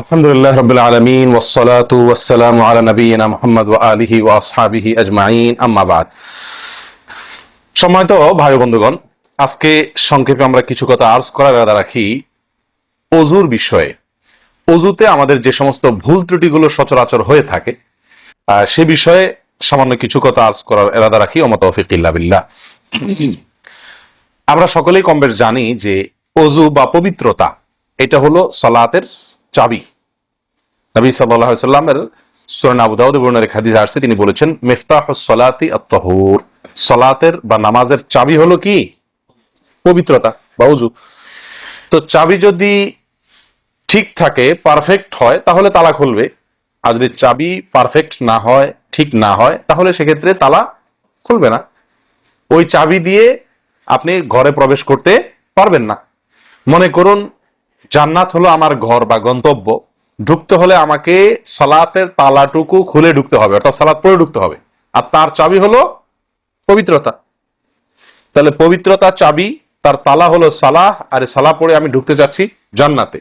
আলহামদুলিল্লাহ রাব্বিল আলামিন ওয়াসসালাতু ওয়াসসালামু আলা নাবিয়িনা মুহাম্মদ ওয়া আলিহি ওয়া আসহাবিহি আজমাইন, আম্মা বাদ। সম্মানিত ভাই বন্ধুগণ, আজকে সংক্ষেপে আমরা কিছু কথা আরজ করার ইরাদা রাখি ওযুর বিষয়ে। ওযুতে আমাদের যে সমস্ত ভুল ত্রুটিগুলো সচরাচর হয়ে থাকে সে বিষয়ে সামান্য কিছু কথা আরজ করার ইরাদা রাখি। ওয়া মা তাওফীক ইল্লা বিল্লাহ। আমরা সকলেই কম বেশ জানি যে ওযু বা পবিত্রতা এটা হলো সালাতের চাবি। নবী সাল্লাল্লাহু আলাইহি ওয়াসাল্লামের সূরা আবু দাউদে বর্ণিত এক হাদিস আছে, তিনি বলেছেন মিফতাহুস সালাতি আত-তাহুর, সালাতের বা নামাজের চাবি হলো কি? পবিত্রতা বা ওযু। তো চাবি যদি ঠিক থাকে, পারফেক্ট হয়, তাহলে তালা খুলবে। আর যদি চাবি পারফেক্ট না হয়, ঠিক না হয়, তাহলে সেক্ষেত্রে তালা খুলবে না। ওই চাবি দিয়ে আপনি ঘরে প্রবেশ করতে পারবেন না। মনে করুন জান্নাত হলো আমার ঘর বা গন্তব্য, ঢুকতে হলে আমাকে সালাতের তালাটুকু খুলে ঢুকতে হবে, অর্থাৎ সালাত পড়ে ঢুকতে হবে, আর তার চাবি হলো পবিত্রতা। তাহলে পবিত্রতা চাবি, তার তালা হলো সালাহ, আর সালাহ পড়ে আমি ঢুকতে চাচ্ছি জান্নাতে।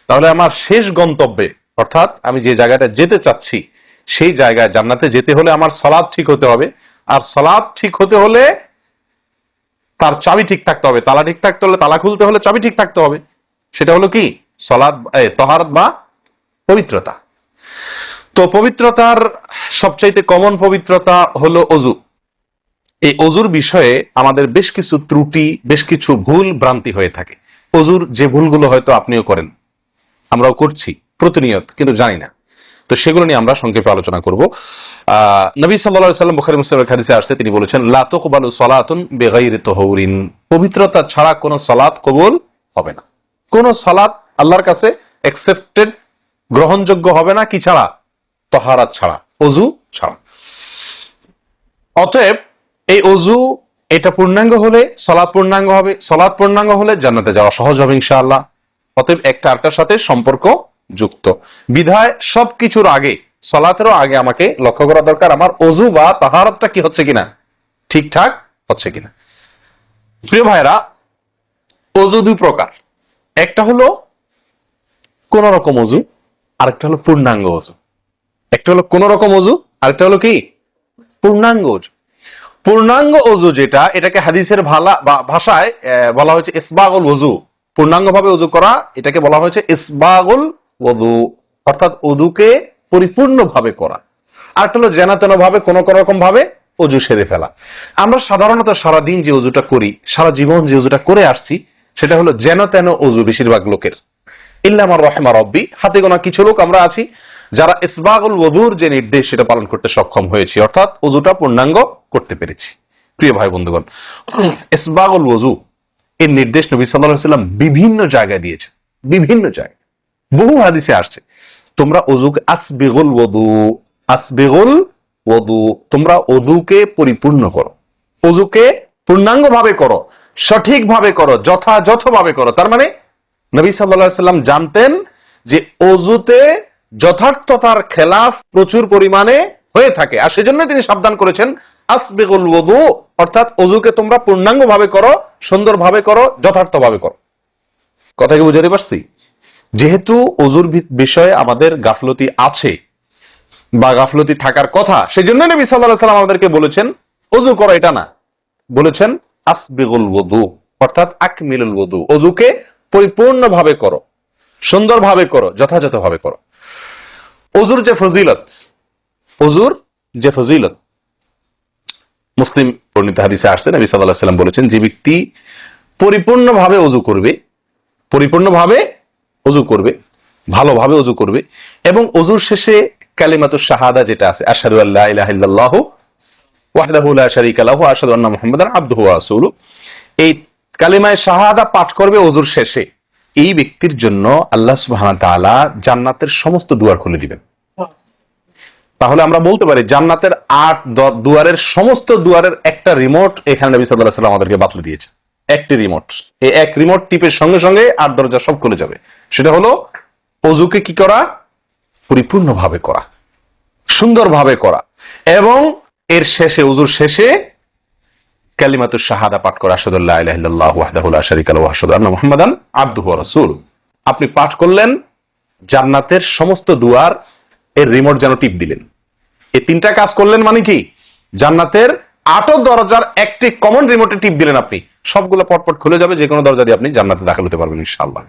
তাহলে আমার শেষ গন্তব্যে, অর্থাৎ আমি যে জায়গাটা যেতে চাচ্ছি সেই জায়গায় জান্নাতে যেতে হলে আমার সালাত ঠিক হতে হবে, আর সালাত ঠিক হতে হলে তার চাবি ঠিক থাকতে হবে। তালা ঠিক থাকতে হলে, তালা খুলতে হলে চাবি ঠিক থাকতে হবে। সেটা হলো কি? সালাত, তাহারাত বা পবিত্রতা। তো পবিত্রতার সবচাইতে কমন পবিত্রতা হলো ওযু। এই ওযুর বিষয়ে আমাদের বেশ কিছু ত্রুটি, বেশ কিছু ভুল ভ্রান্তি হয়ে থাকে। ওযুর যে ভুলগুলো হয়তো আপনিও করেন, আমরাও করছি প্রতিনিয়ত, কিন্তু জানি না। তো সেগুলো নিয়ে আমরা সংক্ষেপে আলোচনা করব। নবী সাল্লাল্লাহু আলাইহি ওয়াসাল্লাম বুখারী মুসলিমের হাদিসে আসছে, তিনি বলেছেন লা তুকবালু সালাতুন বিগাইরি তাহুরিন, পবিত্রতা ছাড়া কোনো সালাত কবুল হবে না। কোন সালাত আল্লাহর কাছে অ্যাকসেপ্টেড, গ্রহণযোগ্য হবে না কি ছাড়া? তাহারাত ছাড়া, ওযু ছাড়া। অতএব এই ওযু এটা পূর্ণাঙ্গ হলে সালাত পূর্ণাঙ্গ হবে, সালাত পূর্ণাঙ্গ হলে জান্নাতে যাওয়া সহজ হবে ইনশাআল্লাহ। অতএব একটা আরেকটার সাথে সম্পর্ক যুক্ত। বিধায় সবকিছুর আগে, সালাতেরও আগে আমাকে লক্ষ্য করা দরকার আমার ওযু বা তাহারাতটা কি হচ্ছে কিনা, ঠিকঠাক হচ্ছে কিনা। প্রিয় ভাইরা, ওযু দুই প্রকার। একটা হলো কোন রকম ওযু, আরেকটা হলো পূর্ণাঙ্গ ওযু। একটা হলো কোন রকম ওযু, আরেকটা হলো কি? পূর্ণাঙ্গ ওযু। পূর্ণাঙ্গ ওযু যেটা, এটাকে হাদিসের ভাষায় বলা হয়েছে ইসবাগুল ওযু। পূর্ণাঙ্গ ভাবে ওযু করা, এটাকে বলা হয়েছে ইসবাগুল ওযু, অর্থাৎ ওযুকে পরিপূর্ণ ভাবে করা। আরেকটা হলো যেন তেন ভাবে, কোন কোন রকম ভাবে ওযু সেরে ফেলা। আমরা সাধারণত সারাদিন যে ওযুটা করি, সারা জীবন যে ওযুটা করে আসছি, সেটা হলো যেন তেন ওযু বেশিরভাগ লোকের। ইল্লা মান রাহিমা রাব্বি, হাতে গোনা কিছু লোক আমরা আছি যারা ইসবাগুল ওযুর যে নির্দেশ সেটা পালন করতে সক্ষম হয়েছি, অর্থাৎ ওযুটা পূর্ণাঙ্গ করতে পেরেছি। প্রিয় ভাই বন্ধুগণ, ইসবাগুল ওযু এর নির্দেশ নবী সাল্লাল্লাহু আলাইহি ওয়াসাল্লাম বিভিন্ন জায়গায় দিয়েছেন, বিভিন্ন জায়গায়, বহু হাদিসে আসছে। তোমরা ওযুকে আসবিগুল ওযু, আসবিগুল ওযু, তোমরা ওযুকে পরিপূর্ণ করো, ওযুকে পূর্ণাঙ্গ ভাবে করো, সঠিক ভাবে করো, যথাযথভাবে করো। তার মানে নবী সাল্লাল্লাহু আলাইহি ওয়াসাল্লাম জানতেন যে ওযুতে যথার্থতার খেলাফ প্রচুর পরিমাণে হয়ে থাকে, আর সেজন্য তিনি সাবধান করেছেন আসবিগুল ওযু, অর্থাৎ ওযুকে তোমরা পূর্ণাঙ্গ ভাবে করো, সুন্দর ভাবে করো, যথার্থ ভাবে করো। কথা কি বুঝাতে পারছি? যেহেতু ওযুর বিষয়ে আমাদের গাফলতি আছে বা গাফলতি থাকার কথা, সেজন্য নবী সাল্লাল্লাহু আলাইহি ওয়াসাল্লাম আমাদেরকে বলেছেন ওযু করো, এটা না, বলেছেন আসবিগুল ওযু, অর্থাৎ আকমিলুল ওযু, ওযুকে পরিপূর্ণ ভাবে করো, সুন্দর ভাবে করো, যথাযথ ভাবে করো। ওযুর যে ফজিলত, ওযুর যে ফজিলত মুসলিম বর্ণিত হাদিসে আসছে, নবী সাল্লাল্লাহু আলাইহি ওয়াসাল্লাম বলেছেন যে ব্যক্তি পরিপূর্ণভাবে ওযু করবে, পরিপূর্ণভাবে ওযু করবে, ভালোভাবে ওযু করবে, এবং ওযুর শেষে কালিমাতুশ শাহাদা যেটা আছে, আশহাদু আল্লা ইলাহা ইল্লাল্লাহু ওয়াহদাহু লা শারীকা লাহু ওয়া আশহাদু আন্না মুহাম্মাদান আবদুহু ওয়া রাসূলুহু, এই কালিমায়ে শাহাদা পাঠ করবে ওযুর শেষে, এই ব্যক্তির জন্য আল্লাহ সুবহানাহু ওয়া তাআলা জান্নাতের সমস্ত দুয়ার খুলে দিবেন। তাহলে আমরা বলতে পারি জান্নাতের 8 দুয়ারের সমস্ত দুয়ারের একটা রিমোট এখানে নবী সাল্লাল্লাহু আলাইহি ওয়াসাল্লাম আমাদেরকে বাতলে দিয়েছে। একটি রিমোট, এই এক রিমোট টিপের সঙ্গে সঙ্গে 8 দরজা সব খুলে যাবে। সেটা হলো ওযুকে কি করা? পরিপূর্ণভাবে করা, সুন্দরভাবে করা, এবং এর শেষে, ওযুর শেষে কালিমাতুশ শাহাদা পাঠ করা, আশহাদু আল্লা ইলাহা ইল্লাল্লাহু ওয়াহদাহু লা শারীকা লাহু ওয়া আশহাদু আন্না মুহাম্মাদান আবদুহু ওয়া রাসূলুহু। আপনি পাঠ করলেন, জান্নাতের সমস্ত দুয়ার এর রিমোট যেন টিপ দিলেন। এই তিনটা কাজ করলেন মানে কি, জান্নাতের 8 দরজার একটি কমন রিমোটে টিপ দিলেন আপনি, সবগুলো পটপট খুলে যাবে, যে কোনো দরজা দিয়ে আপনি জান্নাতে দাখিল হতে পারবেন ইনশাআল্লাহ।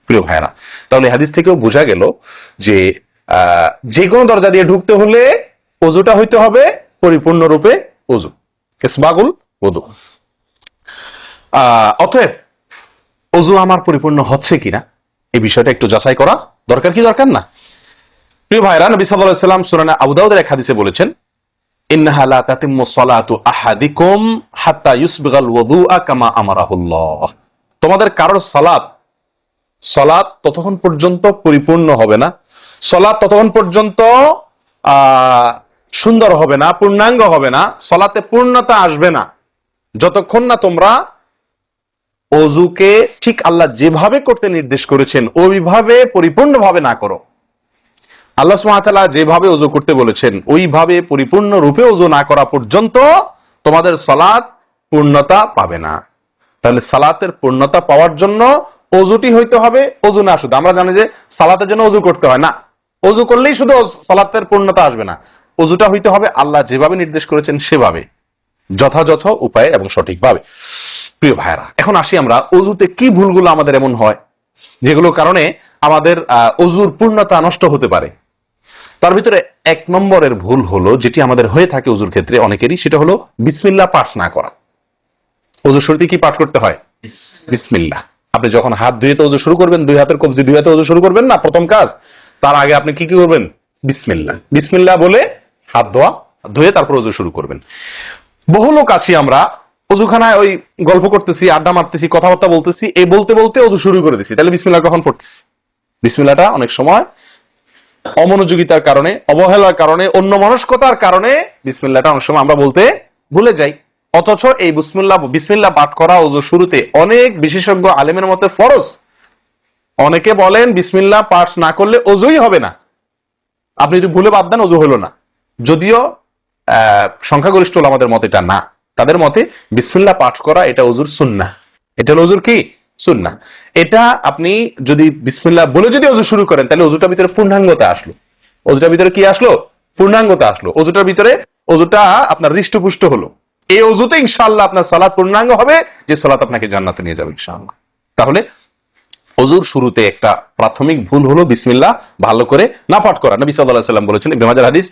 প্রিয় ভাইরা, তাহলে হাদিস থেকেও বোঝা গেল যে যে কোনো দরজা দিয়ে ঢুকতে হলে ওযুটা হইতে হবে পরিপূর্ণরূপে ওযু, ইসবাগুল ওযু। অতএব ওযু আমার পরিপূর্ণ হচ্ছে কিনা এই বিষয়টা একটু যাচাই করা দরকার, কি দরকার না? প্রিয় ভাইরা, নবী সাল্লাল্লাহু আলাইহি ওয়াসাল্লাম সূরা আবু দাউদের এক হাদিসে বলেছেন, ইন্নাহা লা তাতিম্মু সালাতু আহাদিকুম হাত্তা ইউসবিগাল ওযুআ কামা আমারাহুল্লাহ। তোমাদের কারোর সালাত ততক্ষণ পর্যন্ত পরিপূর্ণ হবে না, সালাত ততক্ষণ পর্যন্ত সুন্দর হবে না, পূর্ণাঙ্গ হবে না, সালাতে পূর্ণতা আসবে না, যতক্ষণ না তোমরা ওযুকে ঠিক আল্লাহ যেভাবে করতে নির্দেশ করেছেন ওইভাবে পরিপূর্ণভাবে না করো। আল্লাহ সুবহানাহু ওয়া তাআলা যেভাবে ওযু করতে বলেছেন ওইভাবে পরিপূর্ণ রূপে ওযু না করা পর্যন্ত তোমাদের সালাত পূর্ণতা পাবে না। তাহলে সালাতের পূর্ণতা পাওয়ার জন্য ওযুটি হইতে হবে, ওযু না শুধু। আমরা জানি যে সালাতের জন্য ওযু করতে হয় না, ওযু করলেই শুধু সালাতের পূর্ণতা আসবে না, ওযুটা হইতে হবে আল্লাহ যেভাবে নির্দেশ করেছেন সেভাবে, যথাযথ উপায়ে এবং সঠিকভাবে। প্রিয় ভাইরা, এখন আসি আমরা ওযুতে কি ভুলগুলো আমাদের এমন হয় যেগুলোর কারণে আমাদের ওযুর পূর্ণতা নষ্ট হতে পারে। তার ভিতরে 1 নম্বরের ভুল হলো, যেটি আমাদের হয়ে থাকে ওযুর ক্ষেত্রে অনেকেরই, সেটা হলো বিসমিল্লাহ পাঠ না করা। ওযুর শুরুতে কি পাঠ করতে হয়? বিসমিল্লাহ। আপনি যখন হাত ধুয়ে তো ওযু শুরু করবেন, 2 হাতের কবজি ধুয়ে তো ওযু শুরু করবেন না প্রথম কাজ, তার আগে আপনি কি করবেন? বিসমিল্লাহ। বিসমিল্লাহ বলে হাত ধুয়ে তারপর ওযু শুরু করবেন। বহু লোক আছি আমরা ওযুখানায় ওই গল্প করতেছি, আড্ডা মারতেছি, কথাবার্তা বলতেছি, এই বলতে বলতে ওযু শুরু করে দিছি, তাহলে বিসমিল্লাহ কখন পড়তেছি? বিসমিল্লাহটা অনেক সময় অমনোযোগিতার কারণে, অবহেলার কারণে, অন্যমনস্কতার কারণে বিসমিল্লাহটা অনেক সময় আমরা বলতে ভুলে যাই। অথচ এই বিসমিল্লাহ পাঠ করা ওযুর শুরুতে অনেক বিশেষজ্ঞ আলেমের মতে ফরজ। অনেকে বলেন বিসমিল্লাহ পাঠ না করলে ওযুই হবে না, আপনি যদি ভুলে বাদ দেন ওযু হলো না। যদিও সংখ্যাগরিষ্ঠ ওলামাদের মতে এটা না, তাদের মতে বিসমিল্লাহ পাঠ করা এটা ওযুর সুন্নাহ। এটা হলো ওযুর কি? সুন্নাহ। এটা আপনি যদি বিসমিল্লাহ বলে যদি ওযু শুরু করেন তাহলে ওযুটার ভিতরে পূর্ণাঙ্গতা আসলো। ওযুটার ভিতরে কি আসলো? পূর্ণাঙ্গতা আসলো। ওযুটার ভিতরে ওযুটা আপনার হৃষ্টপুষ্ট হলো। এই ওযুতে ইনশাআল্লাহ আপনার সালাত পূর্ণাঙ্গ হবে, যে সালাত আপনাকে জান্নাতে নিয়ে যাবে ইনশাআল্লাহ। তাহলে ওযুর শুরুতে একটা প্রাথমিক ভুল হলো বিসমিল্লাহ ভালো করে না পাঠ করা। নবী সাল্লাল্লাহু আলাইহি ওয়াসাল্লাম বলেছেন, ইবনে মাজাহ হাদিস,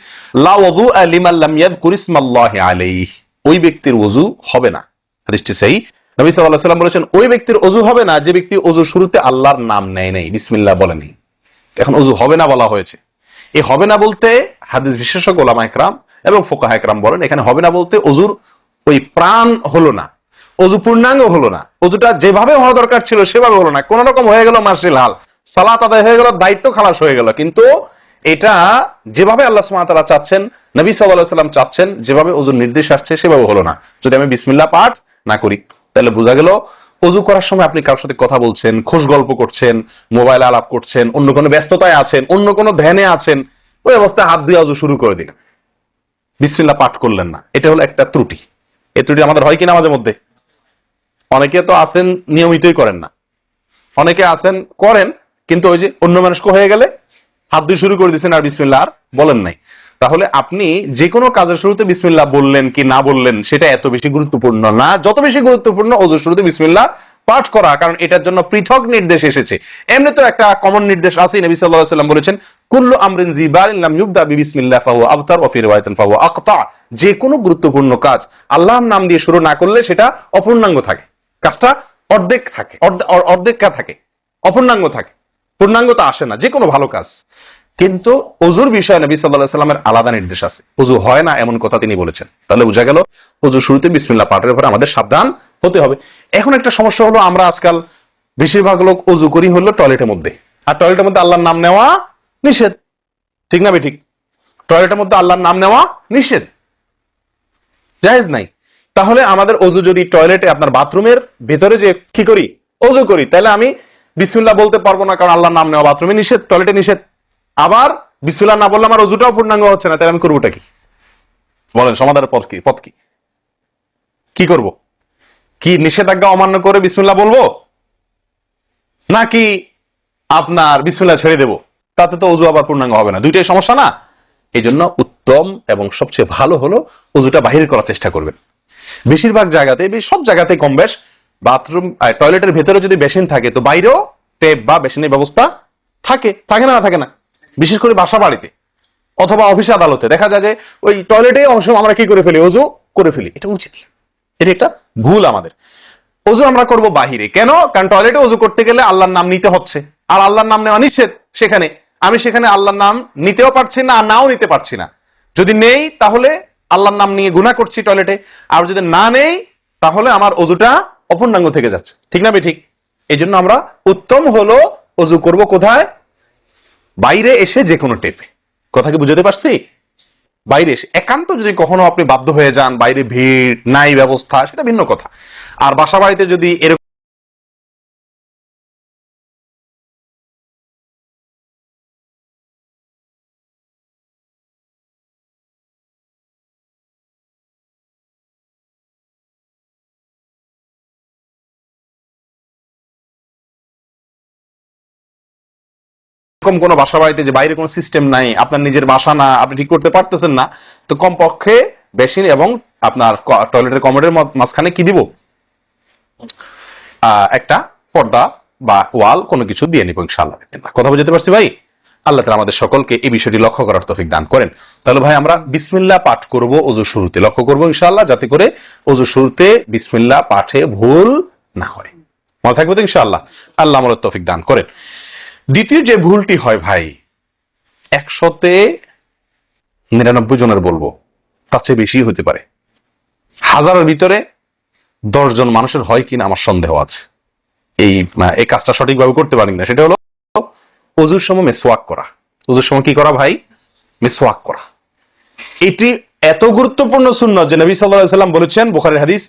লা ওযুআ লিমান লাম ইয়াযকুর ইসমাল্লাহি আলাইহি। ওই ব্যক্তির ওযু হবে না। হাদিসটি সহিহ। নবী সাল্লাল্লাহু আলাইহি ওয়াসাল্লাম বলেছেন, ওই ব্যক্তির ওযু হবে না যে ব্যক্তি ওযুর শুরুতে আল্লাহর নাম নেয় নাই, বিসমিল্লাহ বলেনি। এখন ওযু হবে না বলা হয়েছে। এই হবে না বলতে হাদিস বিশেষজ্ঞ উলামা ইকরাম এবং ফুকাহা ইকরাম বলেন, এখানে হবে না বলতে ওযুর ওই প্রাণ হলো না, ওযু পূর্ণাঙ্গ হলো না, ওযুটা যেভাবে হওয়া দরকার ছিল সেভাবে হলো না, কোন রকম হয়ে গেল মার্শাল হাল, সালাত আদায় হয়ে গেল, দায়িত্ব খালাস হয়ে গেল, কিন্তু এটা যেভাবে আল্লাহ সুবহানাহু ওয়া তাআলা চাচ্ছেন, নবী সাল্লাল্লাহু আলাইহি ওয়াসাল্লাম চাচ্ছেন, যেভাবে ওযুর নির্দেশ আসছে সেভাবে হলো না। যদি আমি বিসমিল্লাহ পাঠ না করি তাহলে বোঝা গেল ওযু করার সময় আপনি কারোর সাথে কথা বলছেন, খোশ গল্প করছেন, মোবাইল আলাপ করছেন, অন্য কোনো ব্যস্ততায় আছেন, অন্য কোনো ধ্যানে আছেন, ওই অবস্থায় হাত দিয়ে ওযু শুরু করে দিলেন, বিসমিল্লাহ পাঠ করলেন না। এটা হলো একটা ত্রুটি। এই ত্রুটি আমাদের হয় কিনা মাঝে মধ্যে? অনেকে তো আছেন নিয়মিতই করেন না, অনেকে আছেন করেন কিন্তু ওই যে অন্য মানুষ হয়ে গেলে হাত দিয়ে শুরু করে দিচ্ছেন আর বিসমিল্লাহ আর বলেন নাই। তাহলে আপনি যে কোনো কাজের শুরুতে বিসমিল্লাহ বললেন কি না বললেন সেটা এত বেশি গুরুত্বপূর্ণ না, যত বেশি গুরুত্বপূর্ণ ওযুর শুরুতে বিসমিল্লাহ পাঠ করা, কারণ এটার জন্য পৃথক নির্দেশ এসেছে। এমনি তো একটা কমন নির্দেশ আছে, নবী সাল্লাল্লাহু আলাইহি ওয়াসাল্লাম বলেছেন, কুল্লু আমরিন জিবারিন লাম ইউবদা বিবিসমিল্লাহ ফাহুয়া আবতার ওয়া ফি রিওয়ায়াতিন ফাহুয়া আকতা। যে কোনো গুরুত্বপূর্ণ কাজ আল্লাহর নাম দিয়ে শুরু না করলে সেটা অপূর্ণাঙ্গ থাকে, কাজটা অর্ধেক থাকে, অর্ধেকা থাকে, অপূর্ণাঙ্গ থাকে, পূর্ণাঙ্গতা আসে না যে কোনো ভালো কাজ। কিন্তু ওযুর বিষয়ে নবী সাল্লাল্লাহু আলাইহি ওয়াসাল্লামের আলাদা নির্দেশ আছে, ওযু হয় না এমন কথা তিনি বলেছেন। তাহলে বোঝা গেল ওযুর শুরুতে বিসমিল্লাহ পাঠের উপরে আমাদের সাবধান হতে হবে। এখন একটা সমস্যা হলো, আমরা আজকাল বেশিরভাগ লোক ওযু করি হলো টয়লেটের মধ্যে, আর টয়লেটের মধ্যে আল্লাহর নাম নেওয়া নিষেধ, ঠিক না ঠিক? টয়লেটের মধ্যে আল্লাহর নাম নেওয়া নিষেধ, জায়েজ নাই। তাহলে আমাদের ওযু যদি টয়লেটে আপনার বাথরুমের ভেতরে যে কি করি ওযু করি, তাহলে আমি বিসমিল্লাহ বলতে পারবো না, কারণ আল্লাহর নাম নেওয়া বাথরুমে নিষেধ, টয়লেটে নিষেধ। আবার বিসমিল্লাহ না বললে আমার ওযুটাও পূর্ণাঙ্গ হচ্ছে না, তাহলে আমি করবোটা কি? বলেন, সমাধানের পথ কি? কি করব? কি নিষেধাজ্ঞা অমান্য করে বিসমিল্লাহ বলবো, নাকি আপনার বিসমিল্লাহ ছেড়ে দেব, তাতে তো অজু আবার পূর্ণাঙ্গ হবে না, দুইটাই সমস্যা না। এই জন্য উত্তম এবং সবচেয়ে ভালো হলো অজুটা বাহির করার চেষ্টা করবেন। বেশিরভাগ জায়গাতে, সব জায়গাতে কম বেশ, বাথরুম টয়লেটের ভেতরে যদি বেসিন থাকে তো বাইরেও টেপ বা বেসিনের ব্যবস্থা থাকে, থাকে না থাকে না। বিশেষ করে বাসা বাড়িতে অথবা অফিসে আদালতে দেখা যায় যে ওই টয়লেটে অনেক সময় আমরা কি করে ফেলি, অজু করে ফেলি। এটা উচিত, এটা একটা ভুল আমাদের। অজু আমরা করব বাহিরে, কেন? কারণ টয়লেটে অজু করতে গেলে আল্লাহর নাম নিতে হচ্ছে, আর আল্লাহর নাম নেওয়া নিষেধ সেখানে। আমি সেখানে আল্লাহর নাম নিতেও পারছি না, নাও নিতে পারছি না। যদি নেই তাহলে আল্লাহর নাম নিয়ে গুনাহ করছি টয়লেটে, আর যদি না নেই তাহলে আমার অজুটা অপূর্ণাঙ্গ থেকে যাচ্ছে, ঠিক না? ঠিক। এই জন্য আমরা উত্তম হলো অজু করব কোথায়? বাইরে এসে যে কোনো টেপে। কথা কি বুঝতে পারছি? বাইরে এসে একান্ত যদি কখনো আপনি বাধ্য হয়ে যান, বাইরে ভিড় নাই, ব্যবস্থা, সেটা ভিন্ন কথা। আর বাসা বাড়িতে যদি এরকম কোনো বাসা বাড়িতে যে বাইরে কোনো সিস্টেম নাই, আপনার নিজের বাসা না, আপনি ঠিক করতে পারতেছেন না, তো কমপক্ষে বেসিন এবং আপনার টয়লেটের কমোডের মাঝখানে কি দিব? একটা পর্দা বা ওয়াল কোনো কিছু দিয়ে নিব ইনশাআল্লাহ। কথা বুঝতে পারছি ভাই? আল্লাহ তাআলা আমাদের সকলকে এই বিষয়টি লক্ষ্য করার তৌফিক দান করেন। তাহলে ভাই আমরা বিসমিল্লাহ পাঠ করব ওযু শুরুতে, লক্ষ্য করব ইনশাআল্লাহ যাতে করে ওযু শুরুতে বিসমিল্লাহ পাঠে ভুল না হয়। মনে থাকবে তো ইনশাআল্লাহ? আল্লাহ আমাদের তৌফিক দান করেন। দ্বিতীয় যে ভুলটি হয় ভাই, 100-তে 99 জনের বলবো, তার চেয়ে বেশি হতে পারে, হাজারের ভিতরে 10 জন মানুষের হয় কিনা আমার সন্দেহ আছে এই কাজটা সঠিকভাবে করতে পারি না। সেটা হলো ওযুর সময় মেসওয়াক করা। ওযুর সময় কি করা ভাই? মেসওয়াক করা। এটি এত গুরুত্বপূর্ণ সুন্নাত যে নবী সাল্লাল্লাহু আলাইহি ওয়াসাল্লাম বলেছেন, বুখারীর হাদিস,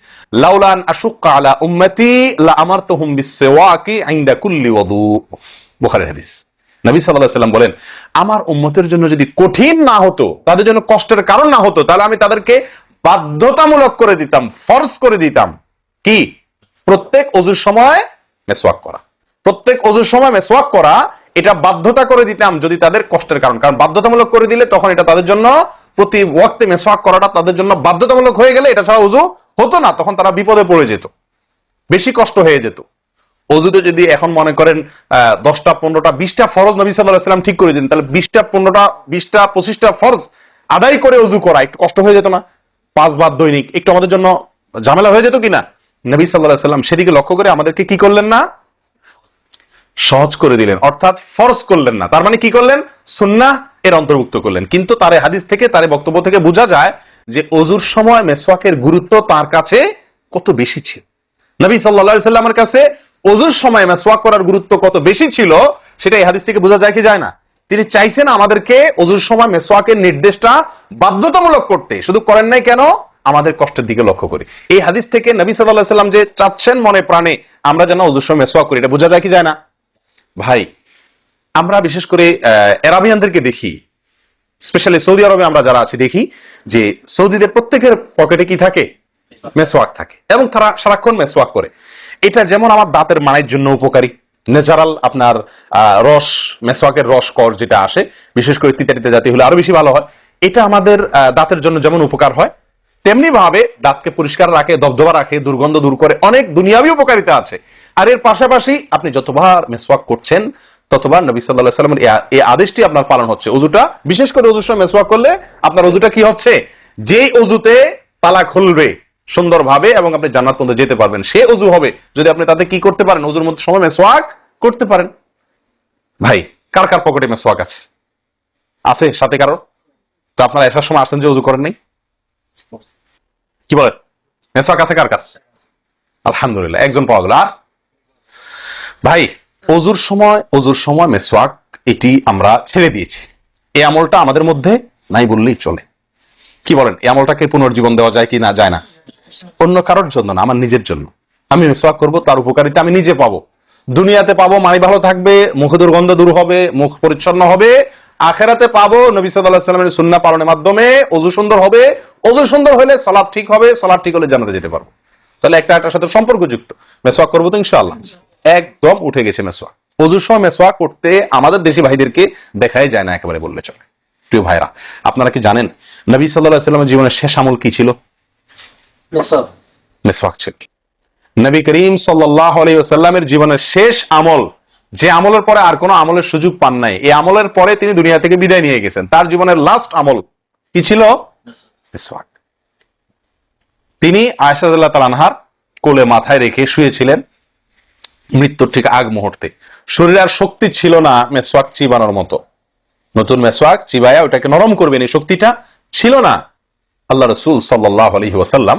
লাউলান আশুক্কা আলা উম্মতি লা আমারতুহুম বিসওয়াকি ইনদা কুল্লি ওযু। বুখারীর হাদিস। নবী সাল্লাল্লাহু আলাইহি ওয়াসাল্লাম বলেন, আমার উম্মতের জন্য যদি কঠিন না হতো, তাদের জন্য কষ্টের কারণ না হতো, তাহলে আমি তাদেরকে বাধ্যতামূলক করে দিতাম, ফরজ করে দিতাম কি? প্রত্যেক ওযুর সময় মেসওয়াক করা। প্রত্যেক ওযুর সময় মেসওয়াক করা, এটা বাধ্যতা করে দিতাম যদি তাদের কষ্টের কারণ। কারণ বাধ্যতামূলক করে দিলে তখন এটা তাদের জন্য, প্রতি ওয়াক্তে মেসওয়াক করাটা তাদের জন্য বাধ্যতামূলক হয়ে গেলে এটা ছাড়া ওযু হতো না, তখন তারা বিপদে পড়ে যেত, বেশি কষ্ট হয়ে যেত। ওযুতে যদি এখন মনে করেন 10টা 15টা 20টা ফরজ নবী সাল্লাল্লাহু আলাইহি ওয়াসাল্লাম ঠিক করে দিন, তাহলে 20টা 15টা 20টা 25টা ফরজ আদায় করে ওযু করা একটু কষ্ট হয়ে যেত না? 5 বার দৈনিক একটু আমাদের জন্য ঝামেলা হয়ে যেত কিনা? নবী সাল্লাল্লাহু আলাইহি ওয়াসাল্লাম সেদিকে লক্ষ্য করে আমাদেরকে কি করলেন না? সহজ করে দিলেন, অর্থাৎ ফরজ করলেন না। তার মানে কি করলেন? সুন্নাহ এর অন্তর্ভুক্ত করলেন। কিন্তু তার হাদিস থেকে, তার বক্তব্য থেকে বোঝা যায় যে ওযুর সময় মেসওয়াকের গুরুত্ব তার কাছে কত বেশি ছিল। নবী সাল্লাল্লাহু আলাইহি সাল্লামের কাছে ওযুর সময় মেসওয়াক করার গুরুত্ব কত বেশি ছিল সেটা এই হাদিস থেকে বোঝা যায় কি যায় না? তিনি চাইছেন আমাদেরকে ওযুর সময় মেসওয়াকের নির্দেশটা বাধ্যতামূলক করতে, শুধু করেন নাই কেন? আমাদের কষ্টের দিকে লক্ষ্য করি। এই হাদিস থেকে নবী সাল্লাল্লাহু আলাইহি সাল্লাম যে চাচ্ছেন মনে প্রাণে আমরা যেন ওযুর সময় মেসওয়াক করি, এটা বোঝা যায় কি যায় না? ভাই আমরা বিশেষ করে আরবিয়ানদেরকে দেখি, স্পেশালি সৌদি আরবে আমরা যারা আছি দেখি যে সৌদিদের প্রত্যেকের পকেটে কি থাকে? মেসওয়াক থাকে, এবং তারা সারাক্ষণ মেসওয়াক করে। এটা যেমন আমার দাঁতের মাড়ির জন্য উপকারী, ন্যাচারাল আপনার রস, মেসওয়াকের রস কর যেটা আসে, বিশেষ করে তিতা তিতা জাতীয় হলে আরো বেশি ভালো হয়। এটা আমাদের দাঁতের জন্য যেমন উপকার হয়, তেমনি ভাবে দাঁতকে পরিষ্কার রাখে, দবদবা রাখে, দুর্গন্ধ দূর করে, অনেক দুনিয়াবী উপকারিতা আছে। আর এর পাশাপাশি আপনি যতবার মেসওয়াক করছেন ততবার নবী সাল্লাল্লাহু আলাইহি ওয়াসাল্লামের এই আদেশটি আপনার পালন হচ্ছে। ওযুটা, বিশেষ করে ওযুর সময় মেসওয়াক করলে আপনার ওযুটা কি হচ্ছে? যেই ওযুতে তালা খুলবে সুন্দরভাবে এবং আপনি জান্নাত পর্যন্ত যেতে পারবেন, সে ওযু হবে যদি আপনি তাতে কি করতে পারেন? ওযুর মধ্যে সময় মেসওয়াক করতে পারেন। ভাই কার কার পকেটে মেসওয়াক আছে? আছে সাথে কারো? তো আপনারা এসার সময় আসছেন যে ওযু করেন নাই? কি বলেন? মেসওয়াক আছে কার কার? আলহামদুলিল্লাহ, একজন পাওয়া গেল। আর ভাই ওযুর সময় মেসওয়াক এটি আমরা ছেড়ে দিয়েছি, এই আমলটা আমাদের মধ্যে নাই বললেই চলে। কি বলেন? এই আমলটাকে পুনর্জীবন দেওয়া যায় কি না? যায় না। অন্য কারোর জন্য না, আমার নিজের জন্য। আমি মেসওয়াক করব, তার উপকারিতা আমি নিজে পাবো, দুনিয়াতে পাবো, মানি ভালো থাকবে, মুখ দুর্গন্ধ দূর হবে, মুখ পরিচ্ছন্ন হবে। আখেরাতে পাবো নবী সাল্লাল্লাহু আলাইহি ওয়াসাল্লামের সুন্নাহ পালনের মাধ্যমে ওযু সুন্দর হবে, ওযু সুন্দর হলে সালাত ঠিক হবে, সালাত ঠিক হলে জান্নাতে যেতে পারবো। তাহলে একটা একটার সাথে সম্পর্কযুক্ত। মেসওয়াক করবো তো ইনশাআল্লাহ? একদম উঠে গেছে মেসওয়াক। অজুর সময় মেসওয়াক করতে আমাদের দেশি ভাইদেরকে দেখাই যায় না একেবারে বললে চলে। প্রিয় ভাইরা, আপনারা কি জানেন নবী সাল্লাল্লাহু আলাইহি ওয়াসাল্লামের জীবনের শেষ আমল কি ছিল? মেসওয়াক ছিল। নবী করিম সাল্লাল্লাহু আলাইহি ওয়াসাল্লামের জীবনের শেষ আমল, যে আমলের পরে আর কোনো আমলের সুযোগ পান নাই, এই আমলের পরে তিনি দুনিয়া থেকে বিদায় নিয়ে গেছেন। তার জীবনের লাস্ট আমল কি ছিল? মেসওয়াক। তিনি আয়েশা রাদিয়াল্লাহু তাআলা আনহার কোলে মাথায় রেখে শুয়েছিলেন মৃত্যুর ঠিক আগ মুহূর্তে। শরীরে আর শক্তি ছিল না মেসওয়াক চিবানোর মতো, নতুন মেসওয়াক চিবায়া ওটাকে নরম করবেন এই শক্তিটা ছিল না। আল্লাহ রাসূল সাল্লাল্লাহু আলাইহি ওয়াসাল্লাম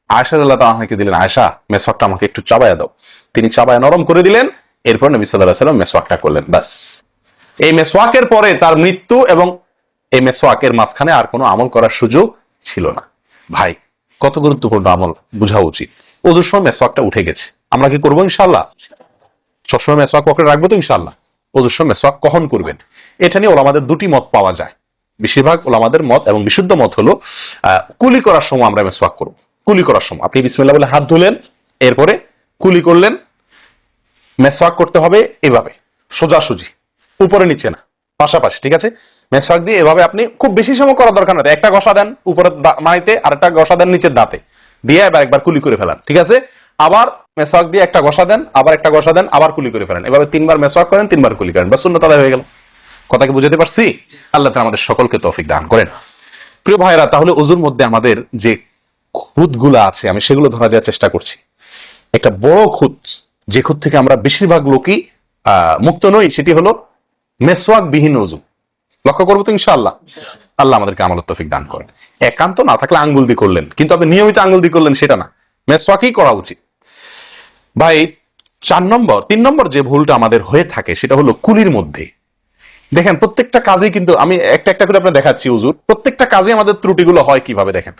আয়েশা রাদিয়াল্লাহু তাআলা আনহাকে দিলেন, আয়েশা মেসওয়াকটা আমাকে একটু চাবায়া দাও। তিনি চাবায়া নরম করে দিলেন। এরপর নবী সাল্লাল্লাহু আলাইহি ওয়াসাল্লাম মেসওয়াকটা করলেন। বাস, এই মেসওয়াকের পরে তার মৃত্যু এবং এই মেসওয়াকের মাঝখানে আর কোনো আমল করার সুযোগ ছিল না। ভাই, কত গুরুত্বপূর্ণ আমল বোঝা উচিত। ওজুর সময় মেসওয়াকটা উঠে গেছে, আমরা কি করবো? ইনশাআল্লাহ সবসময় মেসওয়াক পকেটে রাখবো তো ইনশাআল্লাহ। ওজুর সময় মেসওয়াক কখন করবেন এটা নিয়ে ওলামাদের দুটি মত পাওয়া যায়। বেশিরভাগ ওলামাদের মত এবং বিশুদ্ধ মত হলো কুলি করার সময় আমরা মেসওয়াক করব। কুলি করার সময় আপনি বিসমিল্লাহ বলে হাত ধুলেন, এরপরে কুলি করলেন। মেসওয়াক করতে হবে এভাবে, সোজাসুজি, উপরে নিচে না, পাশাপাশি, ঠিক আছে? মেসওয়াক দিয়ে এভাবে আপনি খুব বেশি সময় করার দরকার নেই। একটা ঘষা দেন উপরের মাড়িতে, আর একটা ঘষা দেন নিচের দাঁতে, দিয়ে এবার একবার কুলি করে ফেলান, ঠিক আছে? আবার মেসওয়াক দিয়ে একটা ঘষা দেন, আবার একটা ঘষা দেন, আবার কুলি করে ফেলেন। এভাবে 3 বার মেসওয়াক করেন, 3 বার কুলি করেন, বাস সুন্নাত আদায় হয়ে গেল। কথা কি বুঝাতে পারছি? আল্লাহ তাআলা আমাদের সকলকে তৌফিক দান করেন। প্রিয় ভাইরা, তাহলে ওযুর মধ্যে আমাদের যে খুঁতগুলো আছে আমি সেগুলো ধরা দেওয়ার চেষ্টা করছি। একটা বড় খুঁত, যে খুঁত থেকে আমরা বেশিরভাগ লোকই মুক্ত নই, সেটি হলো মেসওয়াক বিহীন ওযু। লক্ষ্য করবো তো ইনশাআল্লাহ। আল্লাহ আমাদেরকে আমলের তৌফিক দান করেন। একান্ত না থাকলে আঙ্গুল দিয়ে করলেন, কিন্তু আপনি নিয়মিত আঙ্গুল দিয়ে করলেন সেটা না, মেসওয়াকই করা উচিত। ভাই, 3 নম্বর যে ভুলটা আমাদের হয়ে থাকে সেটা হলো কুলির মধ্যে। দেখেন প্রত্যেকটা কাজেই কিন্তু আমি একটা একটা করে আপনার দেখাচ্ছি হুজুর, প্রত্যেকটা কাজে আমাদের ত্রুটিগুলো হয় কিভাবে দেখেন।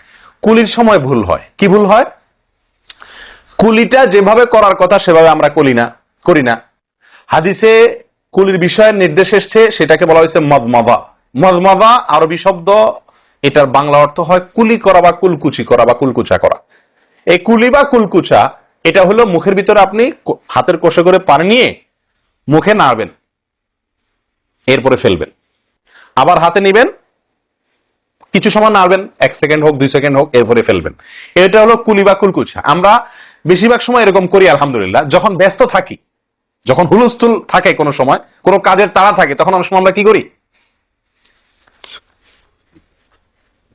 কুলির সময় ভুল হয়। কি ভুল হয়? কুলিটা যেভাবে করার কথা সেভাবে আমরা করি না। হাদিসে কুলির বিষয়ে নির্দেশ এসছে, সেটাকে বলা হয়েছে মদমাদা। মদমাদা আরবি শব্দ, এটার বাংলা অর্থ হয় কুলি করা বা কুলকুচি করা বা কুলকুচা করা। এই কুলি বা কুলকুচা এটা হলো মুখের ভিতরে আপনি হাতের কষে করে পানি নিয়ে মুখে নাড়বেন, এরপরে ফেলবেন, আবার হাতে নিবেন, কিছু সময় নাড়বেন, 1 সেকেন্ড হোক 2 সেকেন্ড হোক, এরপরে ফেলবেন। এটা হলো কুলি বা কুলকুচা। আমরা বেশিরভাগ সময় এরকম করি আলহামদুলিল্লাহ। যখন ব্যস্ত থাকি, যখন হুলস্থুল থাকে, কোনো সময় কোনো কাজের তাড়া থাকে, তখন অনেক সময় আমরা কি করি?